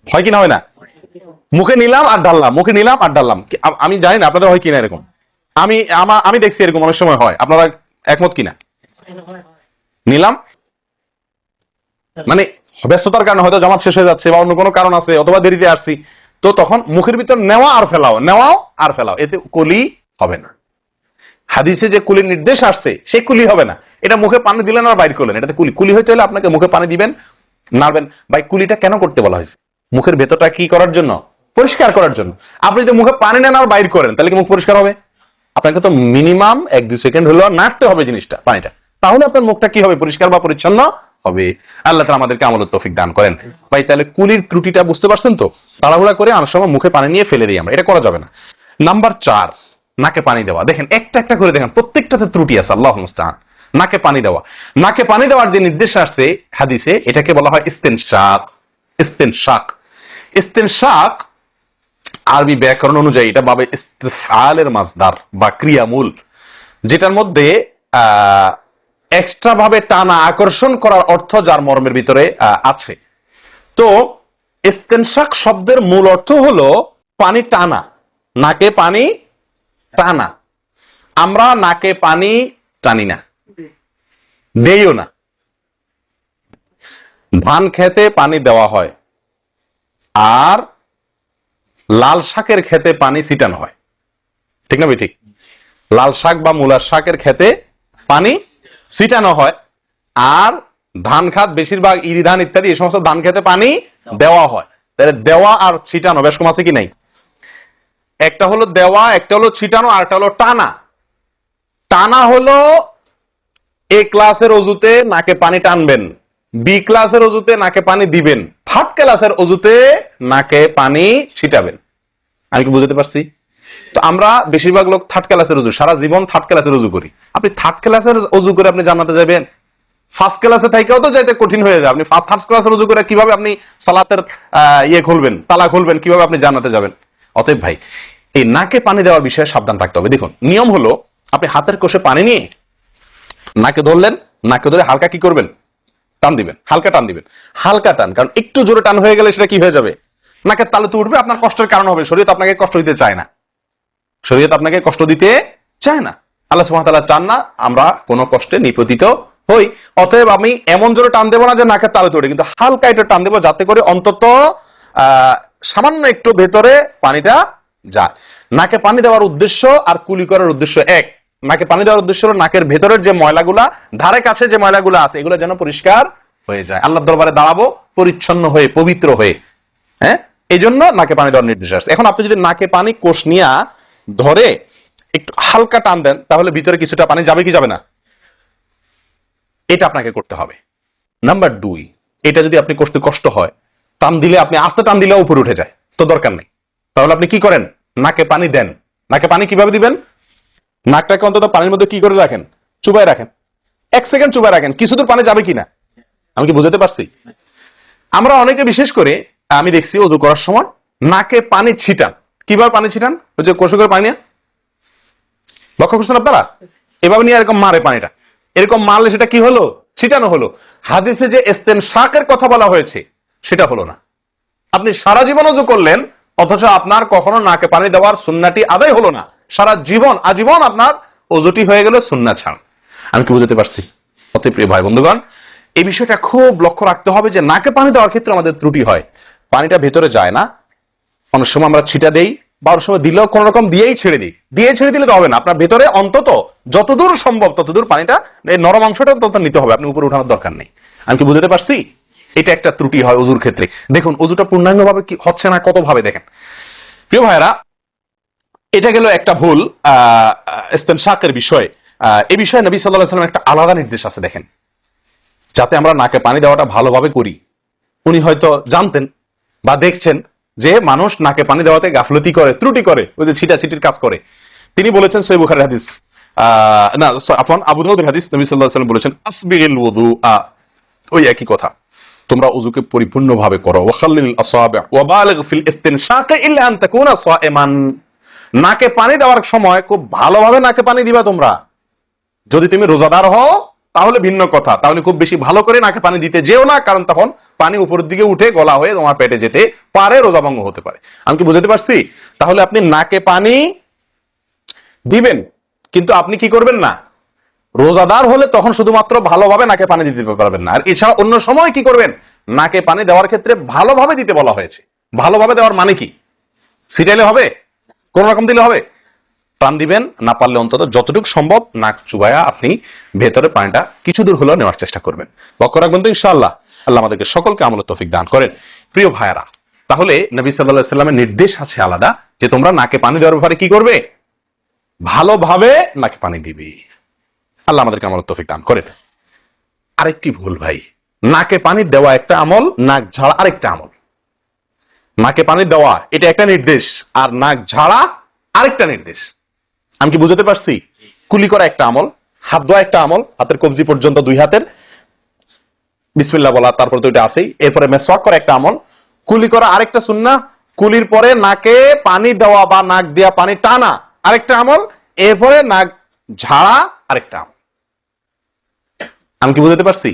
হয় কি না হয় না? মুখে নিলাম আর ঢাললাম, মুখে নিলাম আর ঢাললাম। আমি জানি না আপনাদের হয় কিনা এরকম। আমি দেখছি এরকম অনেক সময় হয়। আপনারা একমত কিনা? নিলাম মানে ব্যস্ততার কারণে হয়তো জামাত শেষ হয়ে যাচ্ছে বা অন্য কোনো কারণ আছে, অথবা দেরিতে আসছি, তো তখন মুখের ভিতর নেওয়া আর ফেলাও, নেওয়াও আর ফেলাও, এতে কুলি হবে না। হাদিসে যে কুলির নির্দেশ আসছে সেই কুলি হবে না। এটা মুখে পানি দিলেন আর বাইর করলেন, এটাতে কুলি হইতে হলে আপনাকে মুখে পানি দিবেন, নাড়বেন। ভাই, কুলিটা কেন করতে বলা হয়েছে? মুখের ভেতরটা কি করার জন্য? পরিষ্কার করার জন্য। আপনি যদি মুখে পানি নেন আর বাইর করেন, তাহলে কি মুখ পরিষ্কার হবে? আপনাকে তো মিনিমাম 1-2 সেকেন্ড হলেও নাড়তে হবে জিনিসটা, পানিটা, তাহলে আপনার মুখটা কি হবে? পরিষ্কার বা পরিচ্ছন্ন হবে। আল্লাহ তাআলা আমাদেরকে আমলের তৌফিক দান করেন। ভাই, তাহলে কুলির ত্রুটিটা বুঝতে পারছেন তো? তাড়াহুড়া করে অনেক সময় মুখে পানি নিয়ে ফেলে দিই আমরা, এটা করা যাবে না। নাম্বার 4, নাকে পানি দেওয়া। দেখেন একটা একটা করে দেখেন, প্রত্যেকটাতে ত্রুটি আছে। আল্লাহুল মুস্তাআন। নাকে পানি দেওয়া, নাকে পানি দেওয়ার যে নির্দেশ আসছে হাদিসে, এটাকে বলা হয় ইস্তেনশাক। ইস্তেনশাক, ইস্তেনশাক আরবি ব্যাকরণ অনুযায়ী এটা বাবে ইস্তিফআলের মাসদার বা ক্রিয়ামূল, যেটার মধ্যে এক্সট্রা ভাবে টানা, আকর্ষণ করার অর্থ যার মর্মের ভিতরে আছে। তো ইস্তেনশাক শব্দের মূল অর্থ হলো পানি টানা, নাকে পানি টানা। আমরা নাকে পানি টানি না, দেইও না। ধান খেতে পানি দেওয়া হয়, আর লাল শাকের খেতে পানি ছিটানো হয়, ঠিক না ভাই? ঠিক। লাল শাক বা মূলার শাকের খেতে পানি ছিটানো হয়, আর ধান খাত বেশিরভাগ ইরি ধান ইত্যাদি এই সমস্ত ধান খেতে পানি দেওয়া হয়। তাহলে দেওয়া আর ছিটানো বেশ কম আছে কি নাই? একটা হলো দেওয়া, একটা হলো ছিটানো, আর একটা হলো টানা। টানা হলো এ ক্লাসের অজুতে নাকে পানি টানবেন, বি ক্লাসের অজুতে নাকে পানি দিবেন, থার্ড ক্লাসের অজুতে নাকে পানি ছিটাবেন। আমি কি বুঝতে পারছি? তো আমরা বেশিরভাগ লোক থার্ড ক্লাসের উজু, সারা জীবন থার্ড ক্লাসের উজু করি। আপনি থার্ড ক্লাসের উজু করে আপনি জান্নাতে যাবেন? ফার্স্ট ক্লাসে থাকেও তো যাইতে কঠিন হয়ে যায়। আপনি থার্ড ক্লাসের উজু করে কিভাবে আপনি সালাতের খুলবেন, তালা খুলবেন, কিভাবে আপনি জান্নাতে যাবেন? অতএব ভাই, এই নাকে পানি দেওয়ার বিষয়ে সাবধান থাকতে হবে। দেখুন, নিয়ম হলো আপনি হাতের কোষে পানি নিয়ে নাকে ধরলেন, নাকে ধরে হালকা কি করবেন? টান দিবেন, হালকা টান দিবেন, হালকা টান। কারণ একটু জোরে টান হয়ে গেলে সেটা কি হয়ে যাবে? নাকের তালু তো উঠবে, আপনার কষ্টের কারণ হবে। শরীয়ত আপনাকে কষ্ট দিতে চায় না, শরীয়ত আপনাকে কষ্ট দিতে চায় না। আল্লাহ সুবহানাহু ওয়া তাআলা চান না আমরা কোনো কষ্টে নিপতিত হই। অতএব আমি এমন জোরে টান দেবো না যে নাকের তালু তোড়ে, কিন্তু হালকা একটু টান দেবো যাতে করে অন্তত সামান্য একটু ভেতরে পানিটা যায়। নাকে পানি দেওয়ার উদ্দেশ্য আর কুলি করার উদ্দেশ্য এক। নাকে পানি দেওয়ার উদ্দেশ্য হলো নাকের ভেতরের যে ময়লাগুলা, ধারে কাছে যে ময়লাগুলো আছে, এগুলো যেন পরিষ্কার হয়ে যায়। আল্লাহর দরবারে দাঁড়াবো পরিচ্ছন্ন হয়ে, পবিত্র হয়ে। হ্যাঁ, এই জন্য নাকে পানি দেওয়ার নির্দেশ আছে। এখন আপনি যদি নাকে পানি কোষ নিয়া ধরে একটু হালকা টান দেন, তাহলে ভিতরে কিছুটা পানি যাবে কি যাবে না? এটা আপনাকে করতে হবে। নাম্বার 2, এটা যদি আপনি করতে কষ্ট হয়, টান দিলে, আপনি আস্তে টান দিলে উপরে উঠে যায়, তো দরকার নেই। তাহলে আপনি কি করেন? নাকে পানি দেন। নাকে পানি কিভাবে দিবেন? নাকটাকে অন্তত পানির মধ্যে কি করে রাখেন? চুবাই রাখেন। 1 সেকেন্ড চুবাই রাখেন, কিছু দূর পানি যাবে কিনা। আমি কি বুঝাতে পারছি? আমরা অনেকে বিশেষ করে আমি দেখছি ওযু করার সময় নাকে পানি ছিটান। কিভাবে পানি ছিটান? ওই যে কষে করে পানি নিয়ে, লক্ষ্য করছেন আপনারা? এভাবে নিয়ে এরকম মারে পানিটা, এরকম মারলে সেটা কি হলো? ছিটানো হলো। হাদিসে যে ইস্তেনশাকের কথা বলা হয়েছে সেটা হলো না। আপনি সারা জীবন ওযু করলেন, অথচ আপনার কখনো নাকে পানি দেওয়ার সুন্নাহটি আদায় হলো না। সারা জীবন, আজীবন আপনার ওযুটি হয়ে গেল সুন্নাহ ছাড়া। আমি কি বুঝাতে পারছি? অতি প্রিয় ভাই বন্ধুগণ, এই বিষয়টা খুব লক্ষ্য রাখতে হবে যে নাকে পানি দেওয়ার ক্ষেত্রে আমাদের ত্রুটি হয়, পানিটা ভেতরে যায় না। অনেক সময় আমরা ছিটা দেই, বা অনেক সময় দিলেও কোন রকম দিয়েই ছেড়ে দিই। দিয়ে ছেড়ে দিলে তো হবে না, আপনার ভেতরে অন্তত যতদূর সম্ভব ততদূর পানিটা, এই নরম অংশটা তত নিতে হবে, আপনি উপরে উঠানোর দরকার নেই। আমি কি বুঝাতে পারছি? এটা একটা ত্রুটি হয় ওযুর ক্ষেত্রে। দেখুন ওযুটা পূর্ণাঙ্গ ভাবে কি হচ্ছে না, কত ভাবে দেখেন। প্রিয় ভাইরা, এটা গেল একটা ভুল ইস্তেনশাকের বিষয়। এই বিষয়ে নবী সাল্লাল্লাহু আলাইহি ওয়াসাল্লাম একটা আলাদা নির্দেশ আছে দেখেন, যাতে আমরা নাকে পানি দেওয়াটা ভালোভাবে করি। উনি হয়তো জানতেন বা দেখছেন যে মানুষ নাকে পানি দেওয়াতে গাফলতি করে, ত্রুটি করে, ওই যে ছিটাছিটির কাজ করে। তিনি বলেছেন, সহিহ বুখারীর হাদিস, না আফওয়ান আবু দাউদের হাদিস, নবী সাল্লাল্লাহু আলাইহি ওয়াসাল্লাম বলেছেন, আসবিগিল ওযুআ, ওই একই কথা, তোমরা ওযুকে পরিপূর্ণভাবে করো। ওয়াখাল্লিল আসাবি' ওয়া বালিগ ফিল ইস্তিনশাক ইল্লা আন তাকুনা সাইমান। নাকে পানি দেওয়ার সময় খুব ভালোভাবে নাকে পানি দিবা তোমরা। যদি তুমি রোজাদার হও তাহলে ভিন্ন কথা, তাহলে খুব বেশি ভালো করে নাকে পানি দিতে যেও না, কারণ তখন পানি উপরের দিকে উঠে গলা হয়ে তোমার পেটে যেতে পারে, রোজা ভঙ্গ হতে পারে। আমি কি বুঝাতে পারছি? তাহলে আপনি নাকে পানি দিবেন, কিন্তু আপনি কি করবেন না, রোজাদার হলে তখন শুধুমাত্র ভালোভাবে নাকে পানি দিতে পারবেন না। আর এছাড়া অন্য সময় কি করবেন? নাকে পানি দেওয়ার ক্ষেত্রে ভালোভাবে দিতে বলা হয়েছে। ভালোভাবে দেওয়ার মানে কি? ছিটাইলে হবে? কোন রকম দিলে হবে? টান দিবেন, না পারলে অন্তত যতটুকু সম্ভব নাক চুবায়া আপনি ভেতরে পানিটা কিছু দূর হলেও নেওয়ার চেষ্টা করবেন। লক্ষ্য রাখবেন তো ইনশাআল্লাহ। আল্লাহ আমাদেরকে সকলকে আমলের তৌফিক দান করেন। প্রিয় ভাইয়ারা, তাহলে নবী সাল্লাল্লাহু আলাইহি ওয়াসাল্লামের নির্দেশ আছে আলাদা, যে তোমরা নাকে পানি দেওয়ার ব্যাপারে কি করবে? ভালোভাবে নাকে পানি দিবে। আল্লাহ আমাদেরকে আমলের তৌফিক দান করেন। আরেকটি ভুল ভাই, নাকে পানি দেওয়া একটা আমল, নাক ঝাড়া আরেকটা আমল। নাকে পানি দেওয়া এটা একটা নির্দেশ, আর নাক ঝাড়া আরেকটা নির্দেশ। আমি কি বুঝাতে পারছি? কুলি করা একটা আমল, হাত ধোয়া একটা আমল, হাতের কবজি পর্যন্ত 2 হাতের বিসমিল্লাহ বলা, তারপর তো এটা আছেই। এরপরে মেসওয়াক করা একটা আমল, কুলি করা আরেকটা সুন্নাহ, কুলির পরে নাকে পানি দেওয়া বা নাক দিয়া পানি টানা আরেকটা আমল, এরপরে নাক ঝাড়া আরেকটা আমল। আমি কি বুঝাতে পারছি?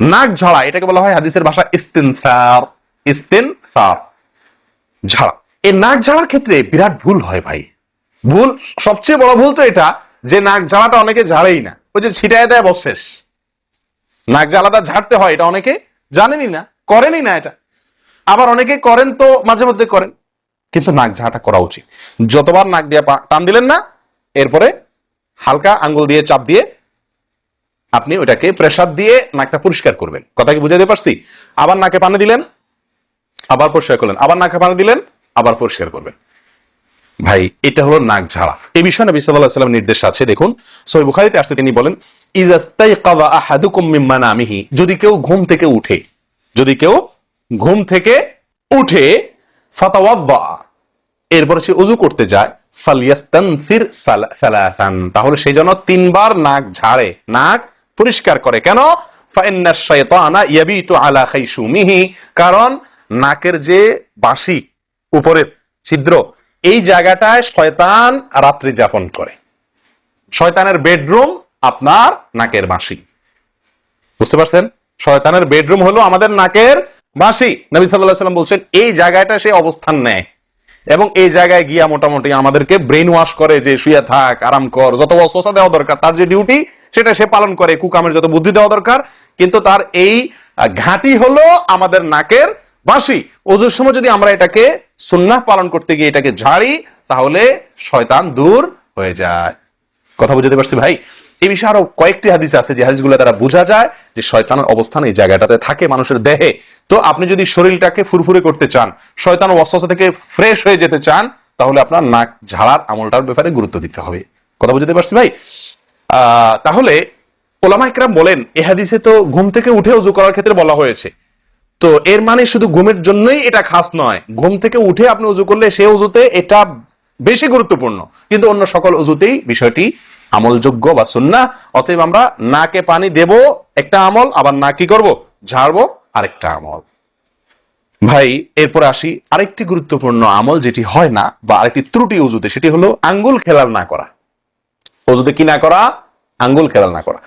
নাক ঝাড়া এটাকে বলা হয় হাদিসের ভাষা ইস্তিনসার। ইস্তিনসার, ঝাড়া। এই নাক ঝাড়ার ক্ষেত্রে বিরাট ভুল হয় ভাই। ভুল, সবচেয়ে বড় ভুল তো এটা যে নাক ঝাড়াটা অনেকে ঝাড়েই না, ওই যে ছিটায় দেয় বশেষ। নাক ঝাড়াটা ঝাড়তে হয় এটা অনেকে জানেনই না, করেনই না এটা। আবার অনেকে করেন তো মাঝে মধ্যে করেন, কিন্তু নাক ঝাড়াটা করা উচিত। যতবার নাক দিয়ে টান দিলেন না, এরপরে হালকা আঙ্গুল দিয়ে চাপ দিয়ে আপনি ওটাকে প্রেসার দিয়ে নাকটা পরিষ্কার করবেন। কথা কি বুঝাতে পারছি? আবার নাকে পানি দিলেন, আবার পরিষ্কার করলেন, আবার নাকে পানি দিলেন, আবার পরিষ্কার করবেন। ভাই এটা হলো নাক ঝাড়া। এই বিষয়ে নবী সাল্লাল্লাহু আলাইহি ওয়াসাল্লাম নির্দেশ আছে। দেখুন সহিহ বুখারীতে আসছে, তিনি বলেন, ইযাস্তাইকাযা আহাদুকুম মিন মানামিহি, যদি কেউ ঘুম থেকে উঠে, যদি কেউ ঘুম থেকে উঠে, ফাতাওয়াদ্দা, এরপরে সে উযু করতে যায়, ফালিয়াস্তানফির সালাসান, তাহলে সে যেন 3 বার নাক ঝাড়ে, নাক পরিষ্কার করে। কেন? ফাইন্নাশ শাইতানা ইয়াবিতু আলা খাইশুমিহি, কারণ নাকের যে বাঁশি, উপরের ছিদ্র, এই জায়গাটায় শয়তান রাত্রি যাপন করে। শয়তানের বেডরুম আপনার নাকের বাঁশি। বুঝতে পারছেন? শয়তানের বেডরুম হলো আমাদের নাকের বাঁশি। নবী সাল্লাল্লাহু আলাইহি ওয়াসাল্লাম বলছেন এই জায়গাটা সে অবস্থান নেয় এবং এই জায়গায় গিয়া মোটামুটি আমাদেরকে ব্রেন ওয়াশ করে, যে শুয়ে থাক, আরাম কর, যত ওয়াসওয়াসা দেওয়া দরকার, তার যে ডিউটি সেটা সে পালন করে, কুকামের যত বুদ্ধি দেওয়া দরকার, কিন্তু তার এই ঘাঁটি হলো আমাদের নাকের বাঁশি। ওযুর সময় যদি আমরা এটাকে সুন্নাহ পালন করতে গিয়ে এটাকে ঝাড়ি, তাহলে শয়তান দূর হয়ে যায়। কথা বুঝতে পারছি ভাই? এই বিষয়ে আরো কয়েকটি হাদিস আছে যে হাদিসগুলো দ্বারা বোঝা যায় যে শয়তানের অবস্থান এই জায়গাটাতে থাকে মানুষের দেহে। তো আপনি যদি শরীরটাকে ফুরফুরে করতে চান, শয়তান ওয়াসওয়াসা থেকে ফ্রেশ হয়ে যেতে চান, তাহলে আপনার নাক ঝাড়ার আমলটার ব্যাপারে গুরুত্ব দিতে হবে। কথা বুঝতে পারছি ভাই? তাহলে ওলামা ইকরাম বলেন এই হাদিসে তো ঘুম থেকে উঠে ওযু করার ক্ষেত্রে বলা হয়েছে, তো এর মানে শুধু ঘুমের জন্যই এটা খাস নয়, ঘুম থেকে উঠে আপনি ওযু করলে সে ওযুতে এটা বেশি গুরুত্বপূর্ণ, কিন্তু অন্য সকল ওযুতেই বিষয়টি আমলযোগ্য বা সুন্নাহ। অতএব আমরা নাকে পানি দেব একটা আমল, আবার না কি করব, ঝাড়বো আরেকটা আমল। ভাই এরপর আসি আরেকটি গুরুত্বপূর্ণ আমল যেটি হয় না, বা আরেকটি ত্রুটি ওযুতে, সেটি হলো আঙ্গুল খেলাল না করা। ওযুতে কি না করা? আঙ্গুল খেলাল না করা।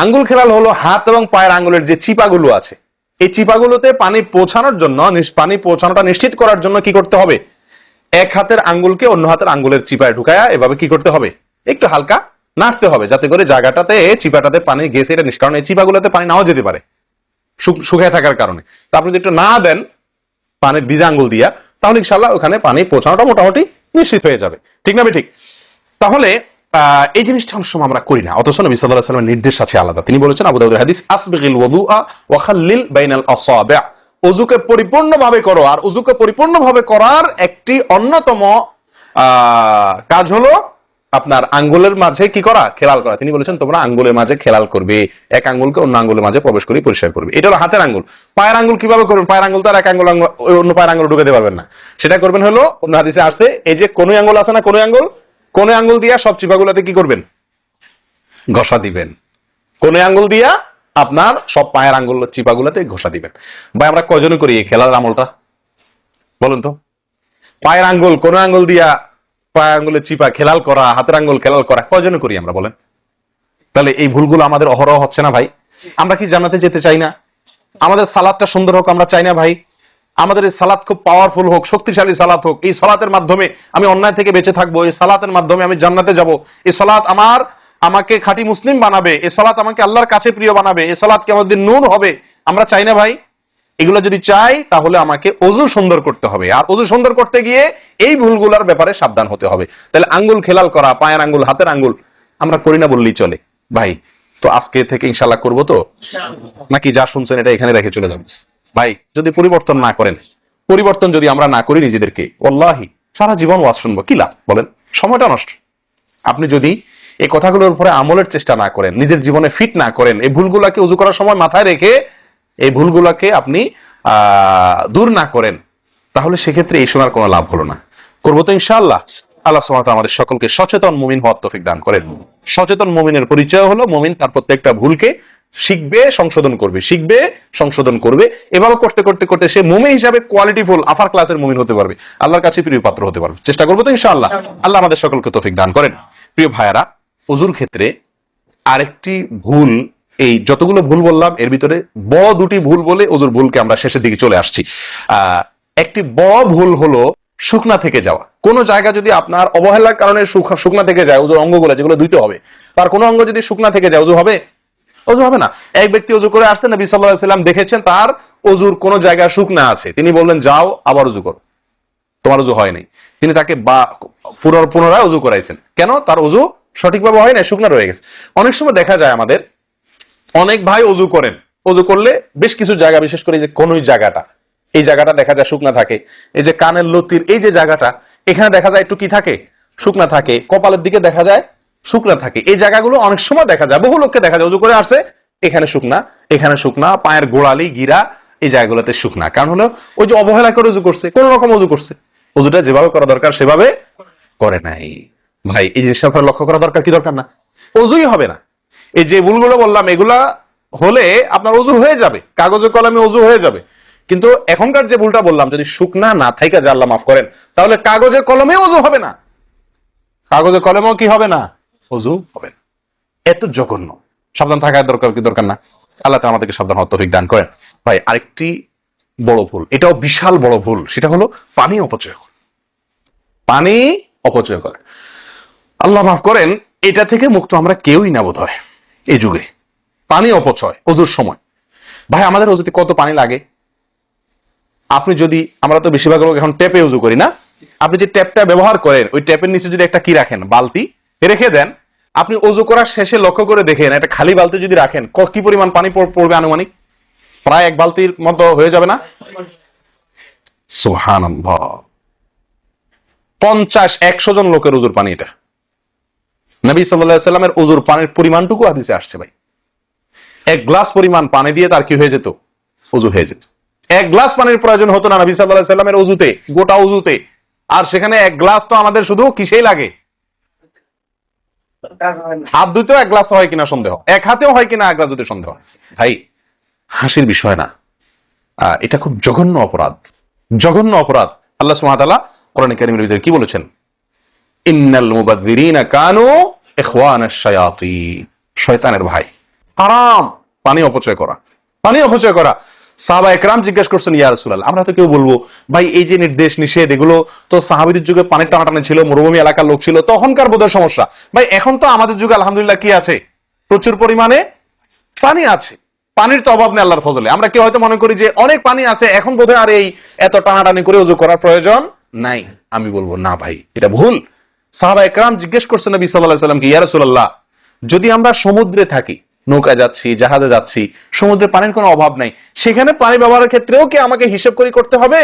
আঙ্গুল খেলাল হলো হাত এবং পায়ের আঙ্গুলের যে চিপাগুলো আছে, এই চিপাগুলোতে পানি পৌঁছানোর জন্য, পানি পৌঁছানোটা নিশ্চিত করার জন্য কি করতে হবে? এক হাতের আঙ্গুলকে অন্য হাতের আঙ্গুলের চিপায় ঢুকায়া এভাবে কি করতে হবে? একটু হালকা নাড়তে হবে, যাতে করে জায়গাটাতে, চিপাটাতে পানি গেছে এটা নিষ্কারণ। এই চিপাগুলোতে পানি নাও যেতে পারে শুকিয়ে থাকার কারণে। তো আপনি যদি একটু না দেন পানির ভিজা আঙ্গুল দিয়া, তাহলে ইনশাআল্লাহ ওখানে পানি পৌঁছানোটা মোটামুটি নিশ্চিত হয়ে যাবে। ঠিক না? ঠিক। তাহলে এই জিনিসটা অনেক সময় আমরা করি না, অথচ নবী সাল্লাল্লাহু আলাইহি ওয়াসাল্লামের নির্দেশ আছে আলাদা। তিনি বলেছেন, আবু দাউদের হাদিস, আসবিগিল ওযুআ ওয়া খাল্লিল বাইনাল আসাবি', ওযুকে পরিপূর্ণভাবে করো। আর ওযুকে পরিপূর্ণভাবে করার একটি অন্যতম কাজ হলো আপনার আঙ্গুলের মাঝে কি করা? খেলাল করা। তিনি বলেছেন তোমরা আঙ্গুলের মাঝে খেলাল করবে, এক আঙ্গুলকে অন্য আঙ্গুলের মাঝে প্রবেশ করে পরিষ্কার করবে। এটা হলো হাতের আঙ্গুল। পায়ের আঙ্গুল কিভাবে করবেন? পায়ের আঙ্গুল তো আর এক আঙ্গুল অন্য পায়ের আঙ্গুল ঢুকাতে পারবেন না। সেটা করবেন হলো, অন্য হাদিসে আসছে, এই যে কোন আঙ্গুল আছে না, কোন আঙ্গুল দিয়া সব চিপাগুলোতে কি করবেন? ঘষা দিবেন। কোন আঙ্গুল দিয়া আপনার সব পায়ের আঙ্গুল চিপাগুলোতে ঘষা দিবেন। ভাই আমরা কয়জনে করি এই খেলার আমলটা বলুন তো? পায়ের আঙ্গুল, কোন আঙ্গুল দিয়া পায়ের আঙ্গুলের চিপা খেলাল করা, হাতের আঙ্গুল খেলাল করা, কয়জনে করি আমরা বলেন? তাহলে এই ভুলগুলো আমাদের অহরহ হচ্ছে না ভাই? আমরা কি জান্নাতে যেতে চাই না? আমাদের সালাদটা সুন্দর হোক আমরা চাই না ভাই? আমাদের এই সালাত খুব পাওয়ারফুল হোক, শক্তিশালী সালাত হোক, এই সালাতের মাধ্যমে আমি অন্যায় থেকে বেঁচে থাকবো, এই সালাতের মাধ্যমে আমি জান্নাতে যাব, এই সালাত আমাকে খাঁটি মুসলিম বানাবে, এই সালাত আমাকে আল্লাহর কাছে প্রিয় বানাবে, এই সালাত কিয়ামতের দিন নূর হবে। আমরা চাই না ভাই? এগুলো যদি চাই তাহলে আমাকে ওযু সুন্দর করতে হবে, আর ওযু সুন্দর করতে গিয়ে এই ভুলগুলোর ব্যাপারে সাবধান হতে হবে। তাহলে আঙ্গুল খেলাল করা, পায়ের আঙ্গুল, হাতের আঙ্গুল আমরা করি না বললেই চলে ভাই। তো আজকে থেকে ইনশাআল্লাহ করবো তো, নাকি যা শুনছেন এটা এখানে রেখে চলে যাবেন? ভাই যদি পরিবর্তন না করেন, পরিবর্তন যদি আমরা না করি নিজেদেরকে, ওয়াল্লাহি সারা জীবন ওয়াজ শুনবো, কি লাভ বলেন? সময়টা নষ্ট। আপনি যদি এই কথাগুলোর উপরে আমলের চেষ্টা না করেন, নিজের জীবনে ফিট না করেন, এই ভুলগুলাকে ওযু করার সময় মাথায় রেখে এই ভুলগুলাকে আপনি দূর না করেন, তাহলে সেক্ষেত্রে এই শোনার কোনো লাভ হলো না। করবো তো ইনশাআল্লাহ। আল্লাহ সুবহানাহু ওয়া তাআলা আমাদের সকলকে সচেতন মুমিন হওয়ার তৌফিক দান করেন। সচেতন মুমিনের পরিচয় হলো মুমিন তার প্রত্যেকটা ভুলকে শিখবে, সংশোধন করবে, শিখবে, সংশোধন করবে। এভাবে করতে করতে করতে সে মুমিন হিসাবে কোয়ালিটিফুল আফার ক্লাসের মুমিন হতে পারবে, আল্লাহর কাছে প্রিয় পাত্র হতে পারবে। চেষ্টা করবো তো ইনশাআল্লাহ। আল্লাহ আমাদের সকলকে তৌফিক দান করেন। প্রিয় ভাইয়ারা, ওযুর ক্ষেত্রে আরেকটি ভুল, এই যতগুলো ভুল বললাম এর ভিতরে বড় দুটি ভুল বলে ওযুর ভুলকে আমরা শেষের দিকে চলে আসছি। একটি বড় ভুল হলো শুকনা থেকে যাওয়া। কোন জায়গা যদি আপনার অবহেলার কারণে শুকনা থেকে যায়, ওযুর অঙ্গগুলো যেগুলো ধুইতে হবে, তার কোন অঙ্গ যদি শুকনা থেকে যায়, ওযু হবে? ওযু হবে না। এক ব্যক্তি ওযু করে আসছে, নবী সাল্লাল্লাহু আলাইহি ওয়াসাল্লাম দেখেছেন তার ওযুর কোন জায়গা শুকনা আছে, তিনি বললেন যাও আবার ওযু করো, তোমার ওযু হয় নাই। তিনি তাকে পুনরায় ওযু করাইছেন। কেন? তার ওযু সঠিকভাবে হয় না, শুকনা রয়ে গেছে। অনেক সময় দেখা যায় আমাদের অনেক ভাই ওযু করেন, ওযু করলে বেশ কিছু জায়গা, বিশেষ করে যে কোন জায়গাটা, এই জায়গাটা দেখা যায় শুকনা থাকে। এই যে কানের লতির এই যে জায়গাটা, এখানে দেখা যায় একটু কি থাকে? শুকনা থাকে। কপালের দিকে দেখা যায় শুকনা থাকে। এই জায়গাগুলো অনেক সময় দেখা যায়, বহু লোককে দেখা যায় ওযু করে আসছে, এখানে শুকনা, এখানে শুকনা, পায়ের গোড়ালি, গিরা এই জায়গাগুলোতে শুকনা। কারণ হলো ওই যে অবহেলা করে ওযু করছে, কোন রকম ওযু করছে। অজুটা যেভাবে করা দরকার সেভাবে করে নাই। ভাই এই জিনিসটা আপনার লক্ষ্য করা দরকার, কি দরকার না? অজুই হবে না। এই যে ভুলগুলো বললাম এগুলা হলে আপনার অজু হয়ে যাবে, কাগজে কলমে অজু হয়ে যাবে। কিন্তু এখনকার যে ভুলটা বললাম, যদি শুকনা না থাইকা যে আল্লাহ মাফ করেন, তাহলে কাগজে কলমে অজু হবে না, কাগজে কলমেও কি হবে না, অজু হবে না। এত জঘন্য, সাবধান থাকার দরকার, কি দরকার না? আল্লাহ তাআলা আমাদেরকে সাবধান হওয়ার তৌফিক দান করেন। ভাই আরেকটি বড় ভুল, এটাও বিশাল বড় ভুল, সেটা হলো পানি অপচয় করা। পানি অপচয় করে, আল্লাহ মাফ করেন, এটা থেকে মুক্ত আমরা কেউই না বোধ হয় এই যুগে। পানি অপচয় অজুর সময়, ভাই আমাদের অজুতে কত পানি লাগে। আপনি যদি, আমরা তো বেশিরভাগ লোক এখন ট্যাপে উজু করি না, আপনি যে ট্যাপটা ব্যবহার করেন ওই ট্যাপের নিচে যদি একটা কি রাখেন, বালতি রেখে দেন, আপনি অজু করার শেষে লক্ষ্য করে দেখেন একটা খালি বালতি যদি রাখেন কি পরিমাণ পানি পড়বে আনুমানিক? প্রায় এক বালতির মতো হয়ে যাবে না? সুবহানাল্লাহ, 50-100 জন লোকের উজুর পানি এটা। নবী সাল্লাল্লাহু আলাইহি সাল্লামের উজুর পানির পরিমাণটুকু হাদিসে আসছে ভাই। এক গ্লাস পরিমাণ পানি দিয়ে তার কি হয়ে যেত, উজু হয়ে যেত। এক গ্লাস পানির প্রয়োজন হতো না নবী সাল্লাল্লাহু আলাইহি সাল্লামের উজুতে, গোটা উজুতে। আর সেখানে এক গ্লাস তো আমাদের শুধু কিসেই লাগে, হাত ধুতেও এক গ্লাস হয় কিনা সন্দেহ, এক হাতেও হয় কিনা এক গ্লাস ধুতে সন্দেহ। ভাই হাসির বিষয় না, এটা খুব জঘন্য অপরাধ, জঘন্য অপরাধ। আল্লাহ সুবহানাহু ওয়া তাআলা কোরআনে কারীমের ভিতরে কি বলেছেন? ইন্নাল মুবাযযিরিনা কানু ইখওয়ানাশ শায়াতিন, শয়তানের ভাই। হারাম পানি অপচয় করা, পানি অপচয় করা। সাহাবায়ে কেরাম জিজ্ঞেস করছেন, ইয়া রাসূলুল্লাহ, আমরা তো কেউ বলবো ভাই এই যে নির্দেশ নিষেধ এগুলো তো সাহাবীদের যুগে পানির টানাটানি ছিল, মরুভূমি এলাকার লোক ছিল, তখনকার বোধহয় সমস্যা। ভাই এখন তো আমাদের যুগে আলহামদুলিল্লাহ কি আছে, প্রচুর পরিমাণে পানি আছে, পানির তো অভাব নেই আল্লাহর ফজলে। আমরা কি হয়তো মনে করি যে অনেক পানি আছে, এখন বোধহয় আর এই এত টানাটানি করে ওযু করার প্রয়োজন নাই। আমি বলবো না ভাই, এটা ভুল। সাহাবায়ে কেরাম জিজ্ঞেস করছেন নবী সাল্লাল্লাহু আলাইহি ওয়াসাল্লামকে, ইয়া রাসূলুল্লাহ, যদি আমরা সমুদ্রে থাকি, নৌকায় যাচ্ছি, জাহাজে যাচ্ছি, সমুদ্রে পানির কোনো অভাব নাই, সেখানে পানি ব্যবহারের ক্ষেত্রেও কি আমাকে হিসাব করে করতে হবে?